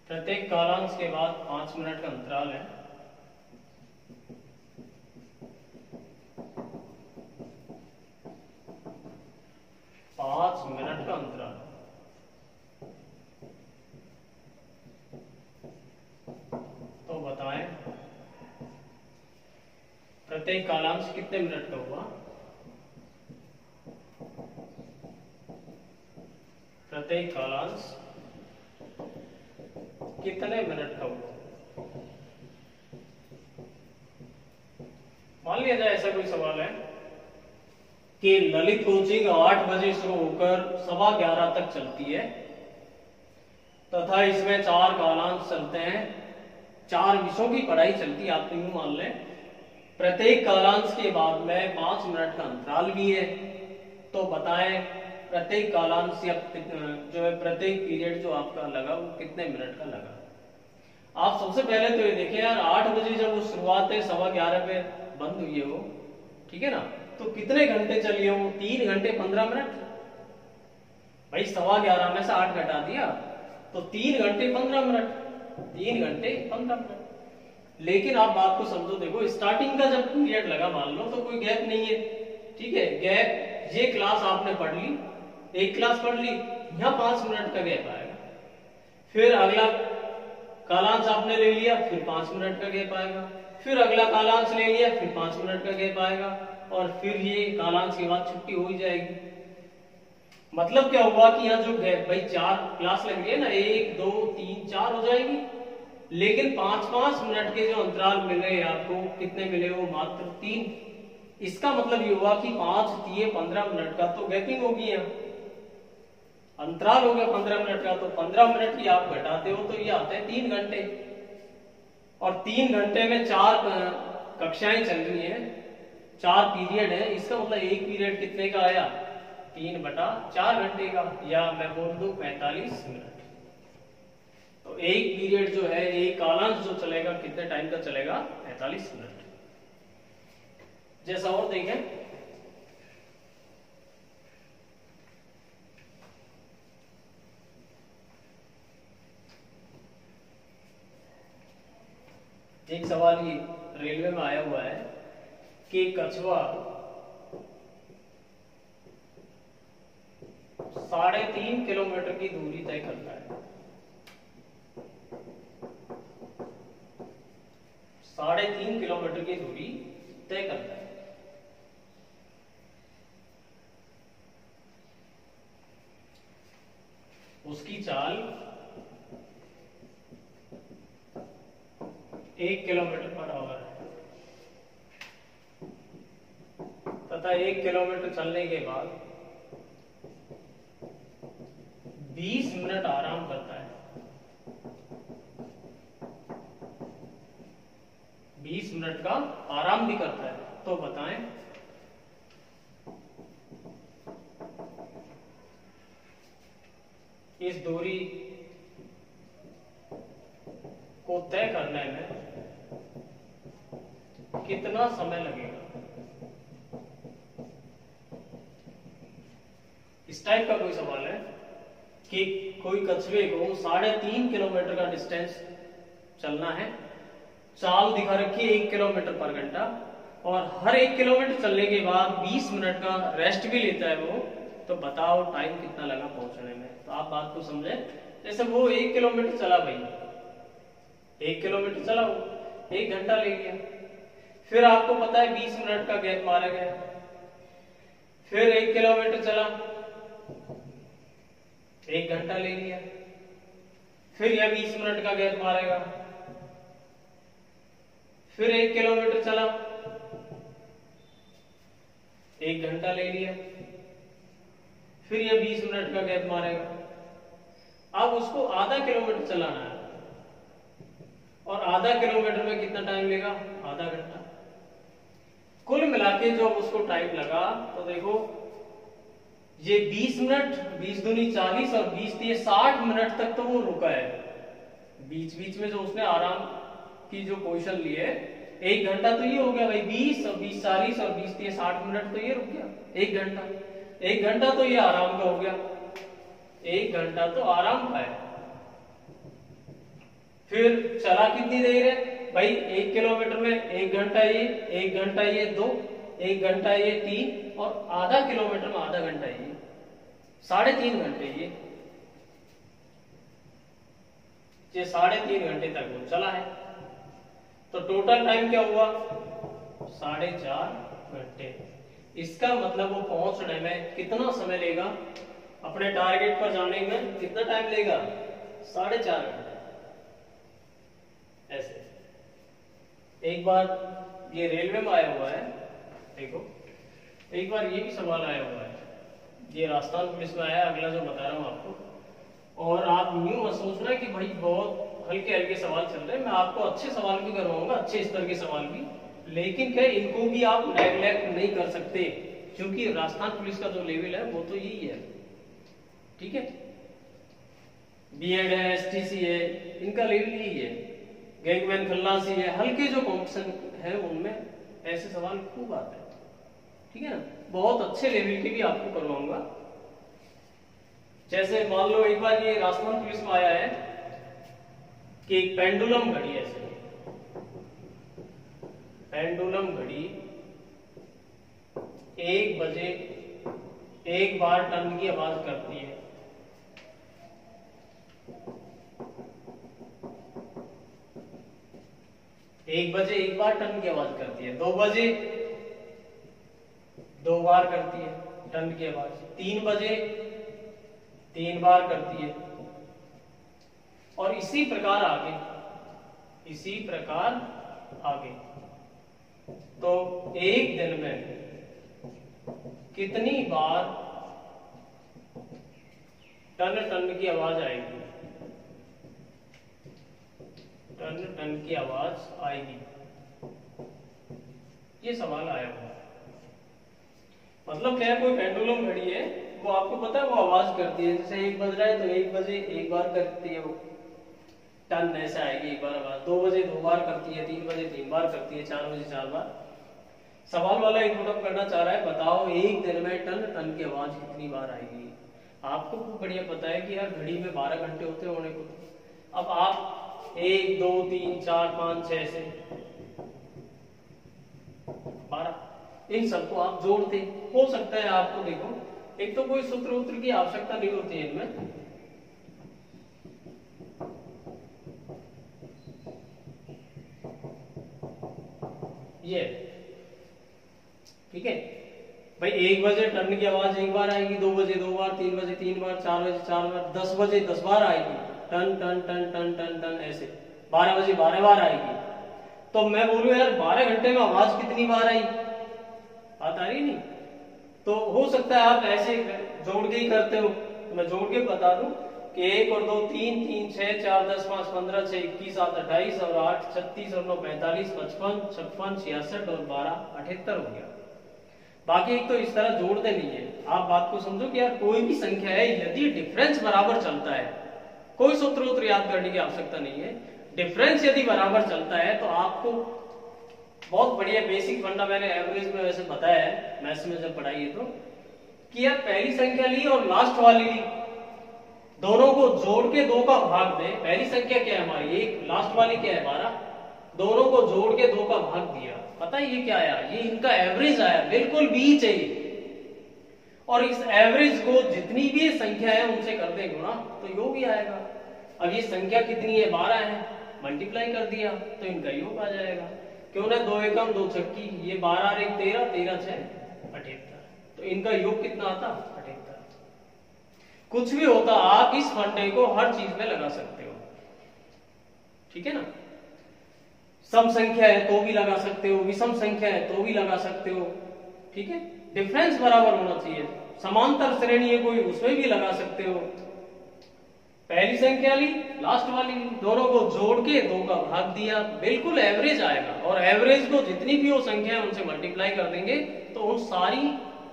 प्रत्येक कालांश के बाद 5 मिनट का अंतराल है। मिनट का अंतराल। तो बताएं प्रत्येक कालांश कितने मिनट का हुआ? प्रत्येक कालांश कितने मिनट का हुआ? मान लिया जाए ऐसा कोई सवाल है कि ललित कोचिंग 8 बजे शुरू होकर 11:15 तक चलती है तथा इसमें 4 कालांश चलते हैं, 4 विषयों की पढ़ाई चलती है। आप यूं मान लें प्रत्येक कालांश के बाद में 5 मिनट का अंतराल भी है। तो बताएं प्रत्येक कालांश या जो है प्रत्येक पीरियड जो आपका लगा वो कितने मिनट का लगा? आप सबसे पहले तो ये देखें यार, 8 बजे जब वो शुरुआत है 11:15 पे बंद हुई है वो, ठीक है ना, तो कितने घंटे चली है वो? 3 घंटे 15 मिनट। भाई 11:15 में से 8 घटा दिया तो 3 घंटे 15 मिनट, 3 घंटे 15 मिनट। लेकिन आप बात को समझो, देखो स्टार्टिंग का जब पीरियड लगा मान लो तो कोई गैप नहीं है, ठीक है, गैप ये क्लास आपने पढ़ ली, एक क्लास पढ़ ली, यहाँ 5 मिनट का गैप आएगा। फिर अगला कालांश आपने ले लिया, फिर 5 मिनट का गैप आएगा, फिर अगला कालांश ले लिया, फिर 5 मिनट का गैप आएगा, और फिर ये कालांश के बाद छुट्टी हो ही जाएगी। मतलब क्या हुआ कि यहाँ जो गैप, भाई 4 क्लास लग रही है ना, 1 2 3 4 हो जाएगी, लेकिन 5-5 मिनट के जो अंतराल मिल रहे हैं आपको, कितने मिले वो? मात्र 3। इसका मतलब ये हुआ कि 5 3 15 मिनट का तो गैपिंग होगी, यहाँ अंतराल हो गया 15 मिनट का। तो 15 मिनट की आप घटाते हो तो ये आते हैं 3 घंटे, और 3 घंटे में 4 कक्षाएं चल रही हैं, 4 पीरियड है। इसका मतलब एक पीरियड कितने का आया? 3/4 घंटे का, या मैं बोल दूं 45 मिनट। तो एक पीरियड जो है, एक कालांश जो चलेगा कितने टाइम का चलेगा? 45 मिनट। जैसा और देखें, एक सवाल ये रेलवे में आया हुआ है कि कछुआ 3.5 किलोमीटर की दूरी तय करता है, 3.5 किलोमीटर की दूरी तय करता है। उसकी चाल 1 किलोमीटर पर आवर है तथा 1 किलोमीटर चलने के बाद 20 मिनट आराम करता है। 20 मिनट का आराम भी करता है। तो बताएं इस दूरी को तय करने में कितना समय लगेगा? इस टाइप का कोई सवाल है कि कोई कछुए को 3.5 किलोमीटर का डिस्टेंस चलना है, चाल दिखा रखी है 1 किलोमीटर पर घंटा, और हर 1 किलोमीटर चलने के बाद 20 मिनट का रेस्ट भी लेता है वो। तो बताओ टाइम कितना लगा पहुंचने में? तो आप बात को समझे, जैसे वो 1 किलोमीटर चला, भाई 1 किलोमीटर चला वो, 1 घंटा ले लिया। फिर आपको पता है 20 मिनट का गैप मारा गया, फिर 1 किलोमीटर चला, 1 घंटा ले लिया, फिर यह 20 मिनट का गैप मारेगा, फिर 1 किलोमीटर चला, 1 घंटा ले लिया, फिर यह 20 मिनट का गैप मारेगा। अब उसको आधा किलोमीटर चलाना है, और आधा किलोमीटर में कितना टाइम लेगा? आधा घंटा। कुल मिला के जो उसको टाइम लगा, तो देखो ये 20 मिनट, 20 दूनी 40 और 20 दिए 60 मिनट तक तो वो रुका है। बीच बीच में जो उसने आराम की जो पोजीशन ली है, 1 घंटा तो ये हो गया भाई, 20 और 20 40 और 20 दिए 60 मिनट तो ये रुक गया 1 घंटा। 1 घंटा तो ये आराम का हो गया, 1 घंटा तो आराम का है। फिर चला कितनी देर है भाई, 1 किलोमीटर में 1 घंटा ये, 1 घंटा ये 2, 1 घंटा ये 3 और आधा किलोमीटर में आधा घंटा ये, 3.5 घंटे ये 3.5 घंटे तक वो चला है। तो टोटल टाइम क्या हुआ, 4.5 घंटे। इसका मतलब वो पहुंचने में कितना समय लेगा, अपने टारगेट पर जाने में कितना टाइम लेगा, 4.5 घंटे। ऐसे एक बार ये रेलवे में आया हुआ है, देखो एक बार ये भी सवाल आया हुआ है, ये राजस्थान पुलिस में आया, अगला जो बता रहा हूं आपको। और आप यूं मत सोचना कि भाई बहुत हल्के हल्के सवाल चल रहे हैं, मैं आपको अच्छे सवाल भी करवाऊंगा, अच्छे स्तर के सवाल भी, लेकिन क्या इनको भी आप नेग्लेक्ट नहीं कर सकते, क्योंकि राजस्थान पुलिस का जो लेवल है वो तो यही है, ठीक है। बीएड है, एसटीसी है, इनका लेवल यही है, गैंगमैन खल्लासी है, हल्के जो कॉम्पिटिशन है उनमें ऐसे सवाल खूब आते हैं, ठीक है ना। बहुत अच्छे लेवल के भी आपको करवाऊंगा। जैसे मान लो एक बार ये राजस्थान पुलिस में आया है कि एक पेंडुलम घड़ी है, ऐसे पेंडुलम घड़ी 1 बजे 1 बार टन की आवाज करती है। एक बजे 1 बार टन की आवाज करती है, 2 बजे 2 बार करती है टन की आवाज, 3 बजे 3 बार करती है, और इसी प्रकार आगे। तो एक दिन में कितनी बार टन की आवाज आएगी, टन की आवाज आएगी, ये सवाल आया हुआ है। मतलब क्या है, कोई पेंडुलम घड़ी है, वो आपको पता है वो आवाज करती है, जैसे 1 बज रहा है तो 1 बजे 1 बार करती है, वो टन ऐसे आएगी 1 बार आवाज, 2 बजे 2 बार करती है, 3 बजे 3 बार करती है, 4 बजे 4 बार। सवाल वाला इनपुट करना चाह रहा है, बताओ एक दिन में टन की आवाज कितनी बार आएगी। आपको खूब बढ़िया पता है कि यार घड़ी में 12 घंटे होते होने को, अब आप 1 2 3 4 5 6 से 12 इन सबको आप जोड़ते, हो सकता है आपको, देखो एक तो कोई सूत्र की आवश्यकता नहीं होती है इनमें, ये ठीक है भाई। 1 बजे टन की आवाज 1 बार आएगी, 2 बजे 2 बार, 3 बजे 3 बार, 4 बजे 4 बार, 10 बजे 10 बार आएगी, टन टन टन टन टन टन ऐसे, 12 बजे 12 बार आएगी। तो मैं बोलूं यार 12 घंटे में आवाज कितनी बार आई, बात आ रही नहीं। तो हो सकता है आप ऐसे जोड़ के ही करते हो, तो मैं जोड़ के बता दूं कि 1 और 2 3 3 6 4 10 5 15 6 21 7 28 और 8 36 और 9 45 55 56 66 और 12 78 हो गया। बाकी एक तो इस तरह जोड़ते नहीं है, आप बात को समझो कि यार कोई भी संख्या है, यदि डिफरेंस बराबर चलता है, कोई सूत्र याद करने की आवश्यकता नहीं है, डिफरेंस यदि बराबर चलता है तो आपको बहुत बढ़िया बेसिक फंडा मैंने एवरेज में वैसे बताया है, मैथ्स में जब पढ़ाई है तो, कि यार पहली संख्या ली और लास्ट वाली ली, दोनों को जोड़ के 2 का भाग दे। पहली संख्या क्या है हमारी, 1, लास्ट वाली क्या है 12, दोनों को जोड़ के 2 का भाग दिया, पता है ये क्या आया, ये इनका एवरेज आया, बिल्कुल बीच है ये। और इस एवरेज को जितनी भी संख्या है उनसे कर दे गुणा तो योग ही आएगा। अब ये संख्या कितनी है, 12 है, मल्टीप्लाई कर दिया तो इनका योग आ जाएगा। क्यों ना 2 एकम 2 छक्की, ये 12 और 1 13, 13 6 78, तो इनका योग कितना आता 78। कुछ भी होता आप इस फंडे को हर चीज में लगा सकते हो, ठीक है ना। सम संख्या है तो भी लगा सकते हो, विषम संख्या है तो भी लगा सकते हो, ठीक है। डिफरेंस बराबर होना चाहिए, समांतर श्रेणी है कोई उसमें भी लगा सकते हो। पहली संख्या ली, लास्ट वाली ली, दोनों को जोड़ के 2 का भाग दिया, बिल्कुल एवरेज आएगा। और एवरेज को जितनी भी वो संख्या है उनसे मल्टीप्लाई कर देंगे तो उन सारी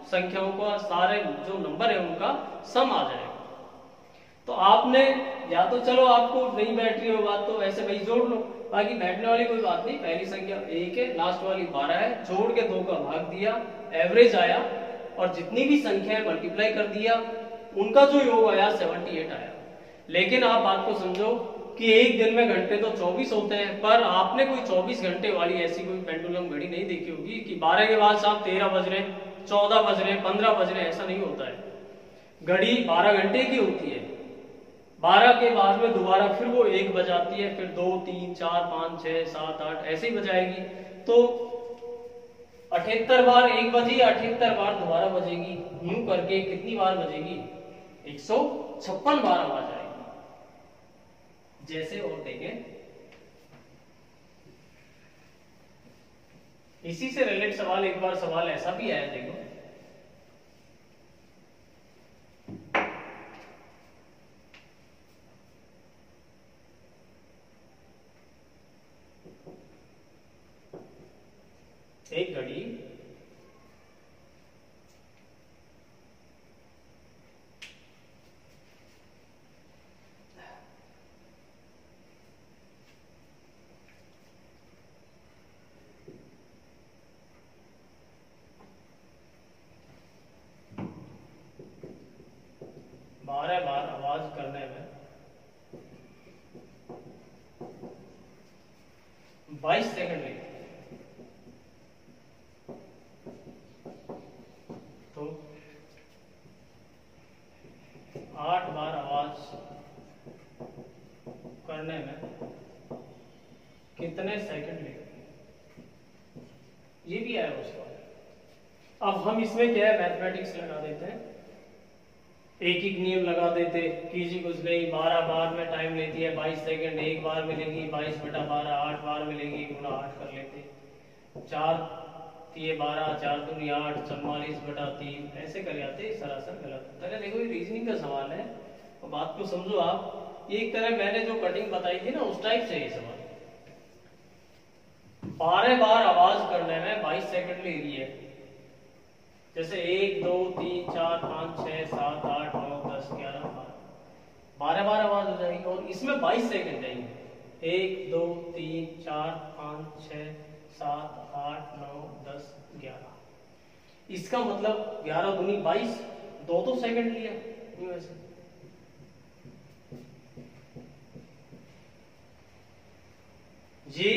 संख्याओं का, सारे जो नंबर है उनका सम आ जाएगा। तो आपने या तो चलो आपको नहीं बैठ रही हो बात तो ऐसे वही जोड़ लो, बाकी बैठने वाली कोई बात नहीं। पहली संख्या 1 है, लास्ट वाली 12 है, जोड़ के 2 का भाग दिया, एवरेज आया, और जितनी भी संख्याएं मल्टीप्लाई कर दिया उनका जो योग आया 78 आया। लेकिन आप बात को समझो कि एक दिन में घंटे तो 24 होते हैं, पर आपने कोई 24 घंटे वाली ऐसी कोई पेंडुलम घड़ी नहीं देखी होगी कि 12 के बाद साहब 13 बज रहे, 14 बज रहे, 15 बज रहे, ऐसा नहीं होता है। घड़ी 12 घंटे की होती है, 12 के बाद में दोबारा फिर वो 1 बजाती है, फिर 2 3 4 5 6 7 8 ऐसे ही बजाएगी। तो 78 बार 1 बजी, 78 बार दोबारा बजेगी, यूं करके कितनी बार बजेगी? 156 बार आवाज आएगी। जैसे और देखें, इसी से रिलेटेड सवाल, एक बार सवाल ऐसा भी आया, देखो एक घड़ी बारह बार आवाज करने में 22 सेकंड लेगी। तो 8 बार आवाज करने में कितने सेकंड लेगी, ये भी आया उसका। अब हम इसमें क्या है, मैथमेटिक्स लगा देते हैं, एक एक नियम लगा देते, कीजिए कुछ नहीं, 12 बार में टाइम लेती है 22 सेकंड, एक बार मिलेगी 22/12, 8 बार मिलेगी, गुना 8 कर लेते, 4 3 12, 4 दूनी 8, 44/3 ऐसे कर जाते। सरासर गलत होता है। देखो ये रीजनिंग का सवाल है, तो बात को समझो आप। एक तरह मैंने जो कटिंग बताई थी ना उस टाइप से ये सवाल। 12 बार आवाज करने में 22 सेकंड ले रही है, जैसे 1 2 3 4 5 6 7 8 9 10 11 12 बार आवाज हो जाएगी, और इसमें 22 सेकंड जाएंगे। 1 2 3 4 5 6 7 8 9 10 11। इसका मतलब 11 दूनी 22, 2 सेकंड लिया वैसे। जी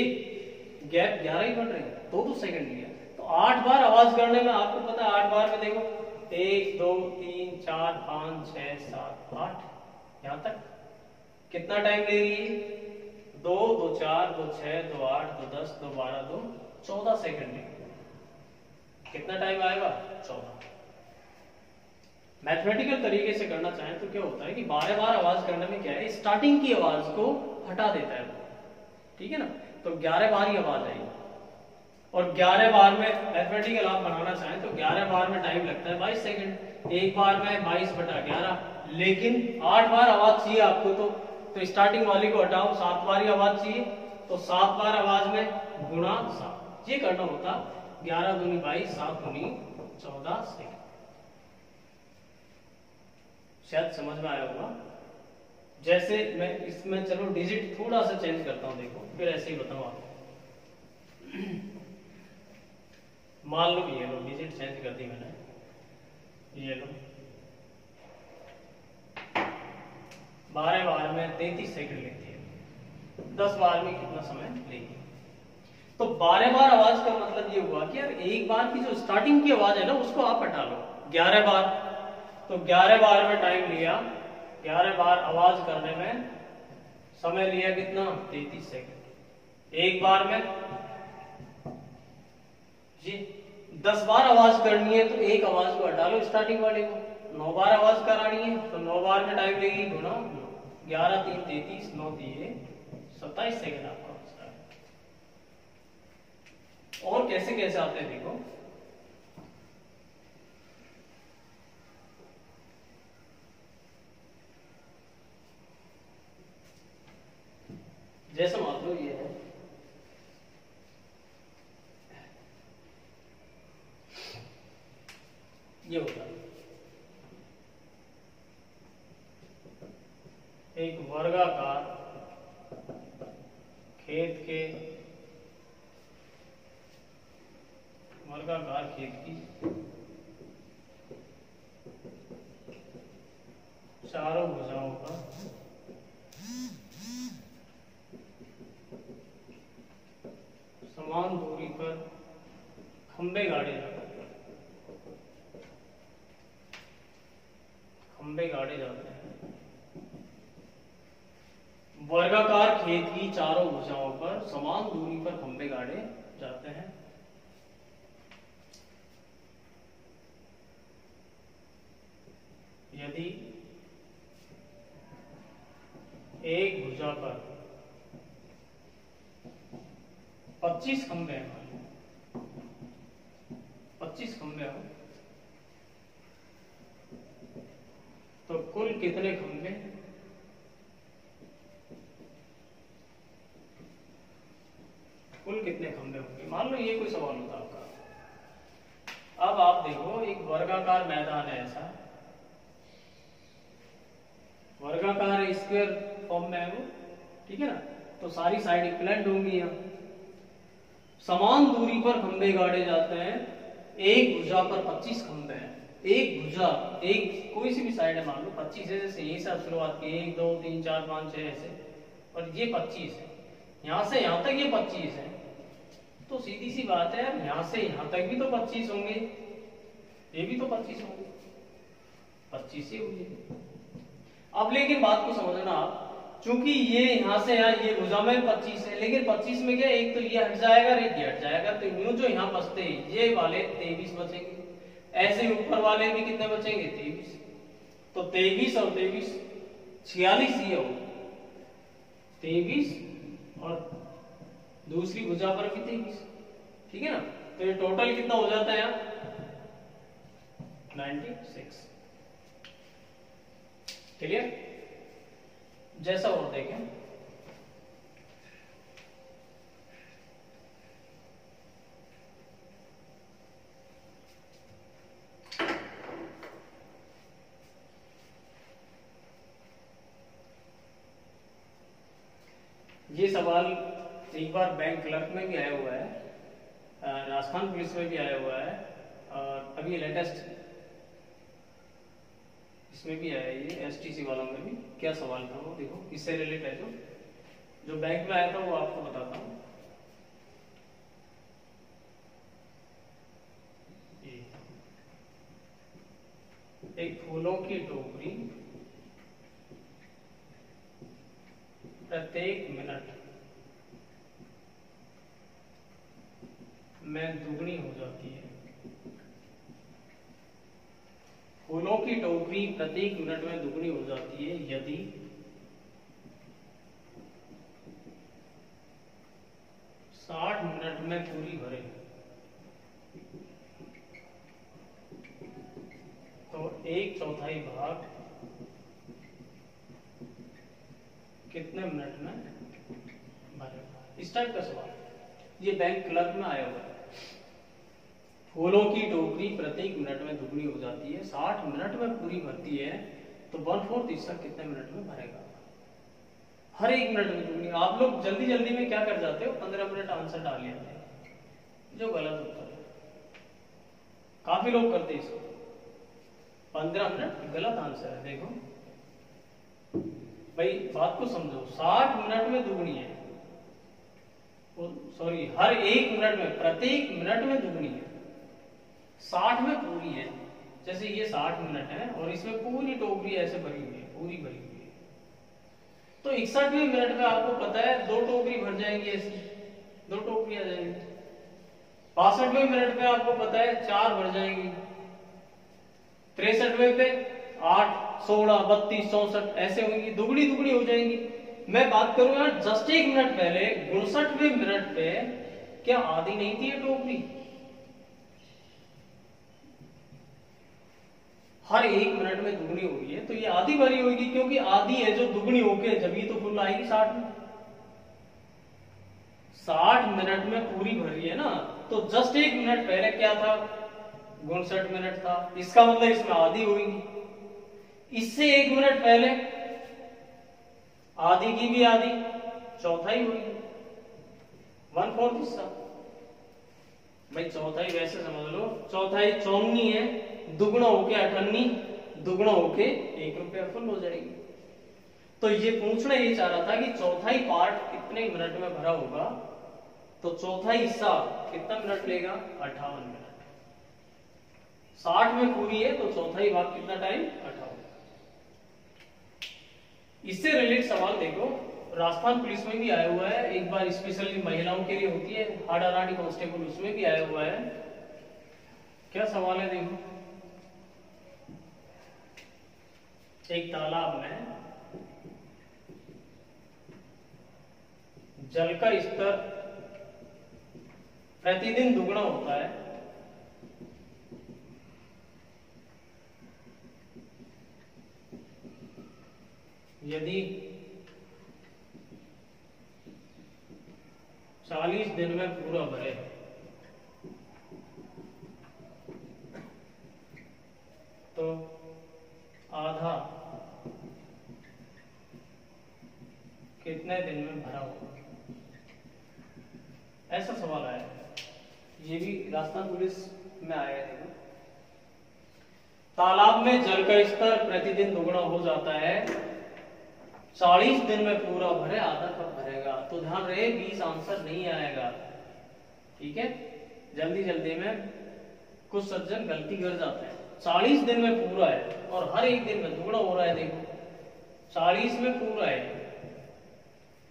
गैप 11 ही बढ़ रहे हैं, 2 सेकंड लिया। तो 8 बार आवाज करने में आपको पता है, 8 बार में देखो 1 2 3 4 5 6 7 8, यहां तक कितना टाइम ले रही है? 2 2 4 2 6 2 8 2 10 2 12 2 14 सेकंड ले। कितना टाइम आएगा? 14। मैथमेटिकल तरीके से करना चाहें तो क्या होता है कि 12 बार आवाज करने में क्या है, स्टार्टिंग की आवाज को हटा देता है, ठीक है ना। तो 11 बार ही आवाज आएगी, और 11 बार में मैथमेटिकल आप बनाना चाहें तो 11 बार में टाइम लगता है 22 सेकंड, एक बार में 22/11। लेकिन 8 बार आवाज चाहिए आपको, तो स्टार्टिंग वाली को हटाओ, 7 बार ही आवाज चाहिए, तो 7 बार आवाज में गुणा 7, ये करना होता। 11 दूनी 22, 7 दूनी 14 सेकंड। शायद समझ में आया होगा। जैसे मैं इसमें चलो डिजिट थोड़ा सा चेंज करता हूं, देखो फिर ऐसे ही बताऊं आपको। मान लो ये लो, डिजिट चेंज कर दी मैंने, ये लो 12 बार में 33 सेकंड लेती है, 10 बार में कितना समय लेगी? तो 12 बार आवाज का मतलब ये हुआ कि यार एक बार की जो स्टार्टिंग की आवाज है ना उसको आप हटा लो। 11 बार, तो 11 बार में टाइम लिया, 11 बार आवाज करने में समय लिया कितना? 33 सेकंड। एक बार में जी 10 बार आवाज करनी है तो एक आवाज को हटा लो स्टार्टिंग वाले को। 9 बार आवाज करानी है तो 9 बार में टाइम लेगी गुना 11 3 33, 9 दिए 27 सेकंड आपका बचता है। और कैसे कैसे आते हैं देखो, जैसे मान लो ये है, ये होता है एक वर्गाकार खेत के वर्गाकार खेत की चारों भुजाओं का समान दूरी पर खंबे गाड़े जाते हैं। खंबे गाड़े जाते हैं वर्गाकार खेत की चारों भुजाओं पर समान दूरी पर खंबे गाड़े जाते हैं। यदि एक भुजा पर 25 खंबे हैं, 25 खंबे हो तो कुल कितने खंबे होंगे? मान लो ये कोई सवाल होता आपका। अब आप देखो एक वर्गाकार मैदान है, ऐसा वर्गाकार स्क्वायर फॉर्म में है वो, ठीक है ना, तो सारी साइड इक्वलेंट होंगी। यहाँ समान दूरी पर खंबे गाड़े जाते हैं। एक भुजा पर 25 खंबे हैं। एक भुजा एक कोई सी भी साइड है, मान लो 25 है, जैसे यही से आप शुरुआत की 1 2 3 4 5 6 ऐसे, और ये 25 है, यहां से यहां तक ये 25 है, तो सीधी सी बात है यहां से यहां तक भी तो 25 होंगे, ये भी तो 25 होंगे, 25 ही होंगे। अब लेकिन बात को समझना आप, चूंकि ये यहां से यहाँ ये भुजा में 25 है, लेकिन 25 में क्या एक तो ये हट जाएगा, एक ये हट जाएगा, तो यूं जो यहाँ बचते ये वाले 23 बचेंगे। ऐसे ऊपर वाले भी कितने बचेंगे? 23। तो 23 और 23 46 ये होगा, 23 और दूसरी भुजा पर भी 23, ठीक है ना। तो ये टोटल कितना हो जाता है यहाँ? 96। क्लियर? जैसा और देखें, ये सवाल एक बार बैंक क्लर्क में भी आया हुआ है, राजस्थान पुलिस में भी आया हुआ है, और अभी लेटेस्ट इसमें भी आया, ये एसटीसी वालों में भी। क्या सवाल था वो देखो, इससे रिलेटेड है, जो बैंक में आया था वो आपको बताता हूँ। एक फूलों की टोकरी प्रत्येक मिनट में दुगनी हो जाती है। फूलों की टोकरी प्रत्येक मिनट में दुगनी हो जाती है यदि 60 मिनट में पूरी भरे, तो 1/4 भाग कितने मिनट में भरेगा? इस टाइप का सवाल ये बैंक क्लर्क में आया हुआ है। फूलों की टोकरी प्रत्येक मिनट में दुगनी हो जाती है, 60 मिनट में पूरी भरती है, तो 1/4 हिस्सा कितने मिनट में भरेगा? हर एक मिनट में दुगनी। आप लोग जल्दी जल्दी में क्या कर जाते हो, 15 मिनट आंसर डाल लेते हैं, जो गलत उत्तर है। काफी लोग करते हैं इसको, 15 मिनट गलत आंसर है। देखो भाई बात को समझो, 60 मिनट में दुगनी है, सॉरी हर एक मिनट में, प्रत्येक मिनट में दुगनी है, 60 में पूरी है। जैसे ये 60 मिनट है और इसमें पूरी टोकरी ऐसे भरी हुई है, पूरी भरी हुई है, तो 61वें मिनट में आपको पता है 2 टोकरी भर जाएंगी, ऐसी 2 टोकरी आ जाएंगी। 62वें मिनट में आपको पता है 4 भर जाएंगी। 63वें पे 8, 16, 32, 64 ऐसे होंगी, दुगनी दुगनी हो जाएंगी। मैं बात करूं यार जस्ट 1 मिनट पहले 59वें मिनट पे क्या आधी नहीं थी ये टोकरी? हर एक मिनट में दुगनी हो गई है, तो ये आधी भरी होगी, क्योंकि आधी है जो दुगनी होके जब ये तो फुल आएगी 60 में। 60 मिनट में पूरी भरी है ना, तो जस्ट 1 मिनट पहले क्या था? 59 मिनट था, इसका मतलब इसमें आधी होगी। इससे 1 मिनट पहले आधी की भी आधी, चौथाई होगी, 1/4 हिस्सा। भाई चौथाई वैसे समझ लो, चौथाई 54 है, दुगुना होके 58, दुगुना होके 1 रुपया फुल हो जाएगी। तो ये पूछना ये चाह रहा था कि चौथाई पार्ट कितने मिनट में भरा होगा, तो चौथाई हिस्सा कितना मिनट लेगा, 58 मिनट। 60 में पूरी है तो चौथाई भाग कितना टाइम, 58। इससे रिलेटेड सवाल देखो, राजस्थान पुलिस में भी आया हुआ है, एक बार स्पेशली महिलाओं के लिए होती है हाड़ा रानी कांस्टेबल, उसमें भी आया हुआ है। क्या सवाल है देखो, एक तालाब में जल का स्तर प्रतिदिन दुगना होता है, यदि 40 दिन में पूरा भरे तो आधा कितने दिन में भरा होगा। ऐसा सवाल आया है, ये भी राजस्थान पुलिस में आया है। देखो, तालाब में जल का स्तर प्रतिदिन दुगना हो जाता है, 40 दिन में पूरा भरे, आधा कब भरेगा। तो ध्यान रहे 20 आंसर नहीं आएगा, ठीक है। जल्दी जल्दी में कुछ सज्जन गलती कर जाते हैं। 40 दिन में पूरा है और हर एक दिन में दुगना हो रहा है। देखो 40 में पूरा है,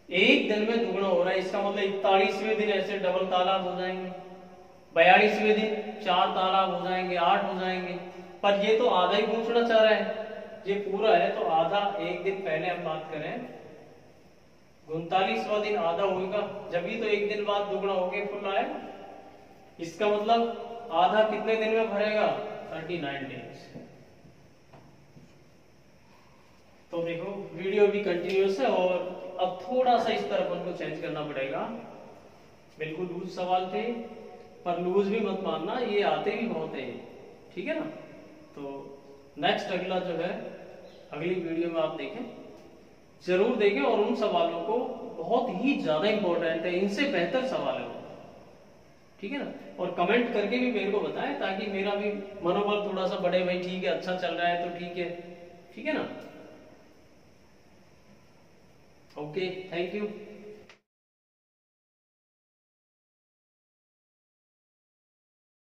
एक दिन में दुगना हो रहा है, इसका मतलब 41वें दिन ऐसे डबल तालाब हो जाएंगे, 42वें दिन 4 तालाब हो जाएंगे, 8 हो जाएंगे। पर ये तो आधा ही पूछना चाह रहा है, ये पूरा है तो आधा एक दिन पहले हम बात करें, 39वां दिन आधा होगा, जब ही तो एक दिन बाद दुगना होके फुल आएगा। इसका मतलब आधा कितने दिन में भरेगा, 39 डेज। तो देखो वीडियो भी कंटिन्यूअस है और अब थोड़ा सा इस तरफ अपन को चेंज करना पड़ेगा। बिल्कुल लूज सवाल थे, पर लूज भी मत मानना, ये आते भी बहुत है, ठीक है ना। तो नेक्स्ट अगला जो है, अगली वीडियो में आप देखें, जरूर देखें और उन सवालों को, बहुत ही ज्यादा इंपॉर्टेंट है, इनसे बेहतर सवाल है वो, ठीक है ना। और कमेंट करके भी मेरे को बताएं ताकि मेरा भी मनोबल थोड़ा सा बढ़े, भाई ठीक है अच्छा चल रहा है तो ठीक है ना। Okay, thank you.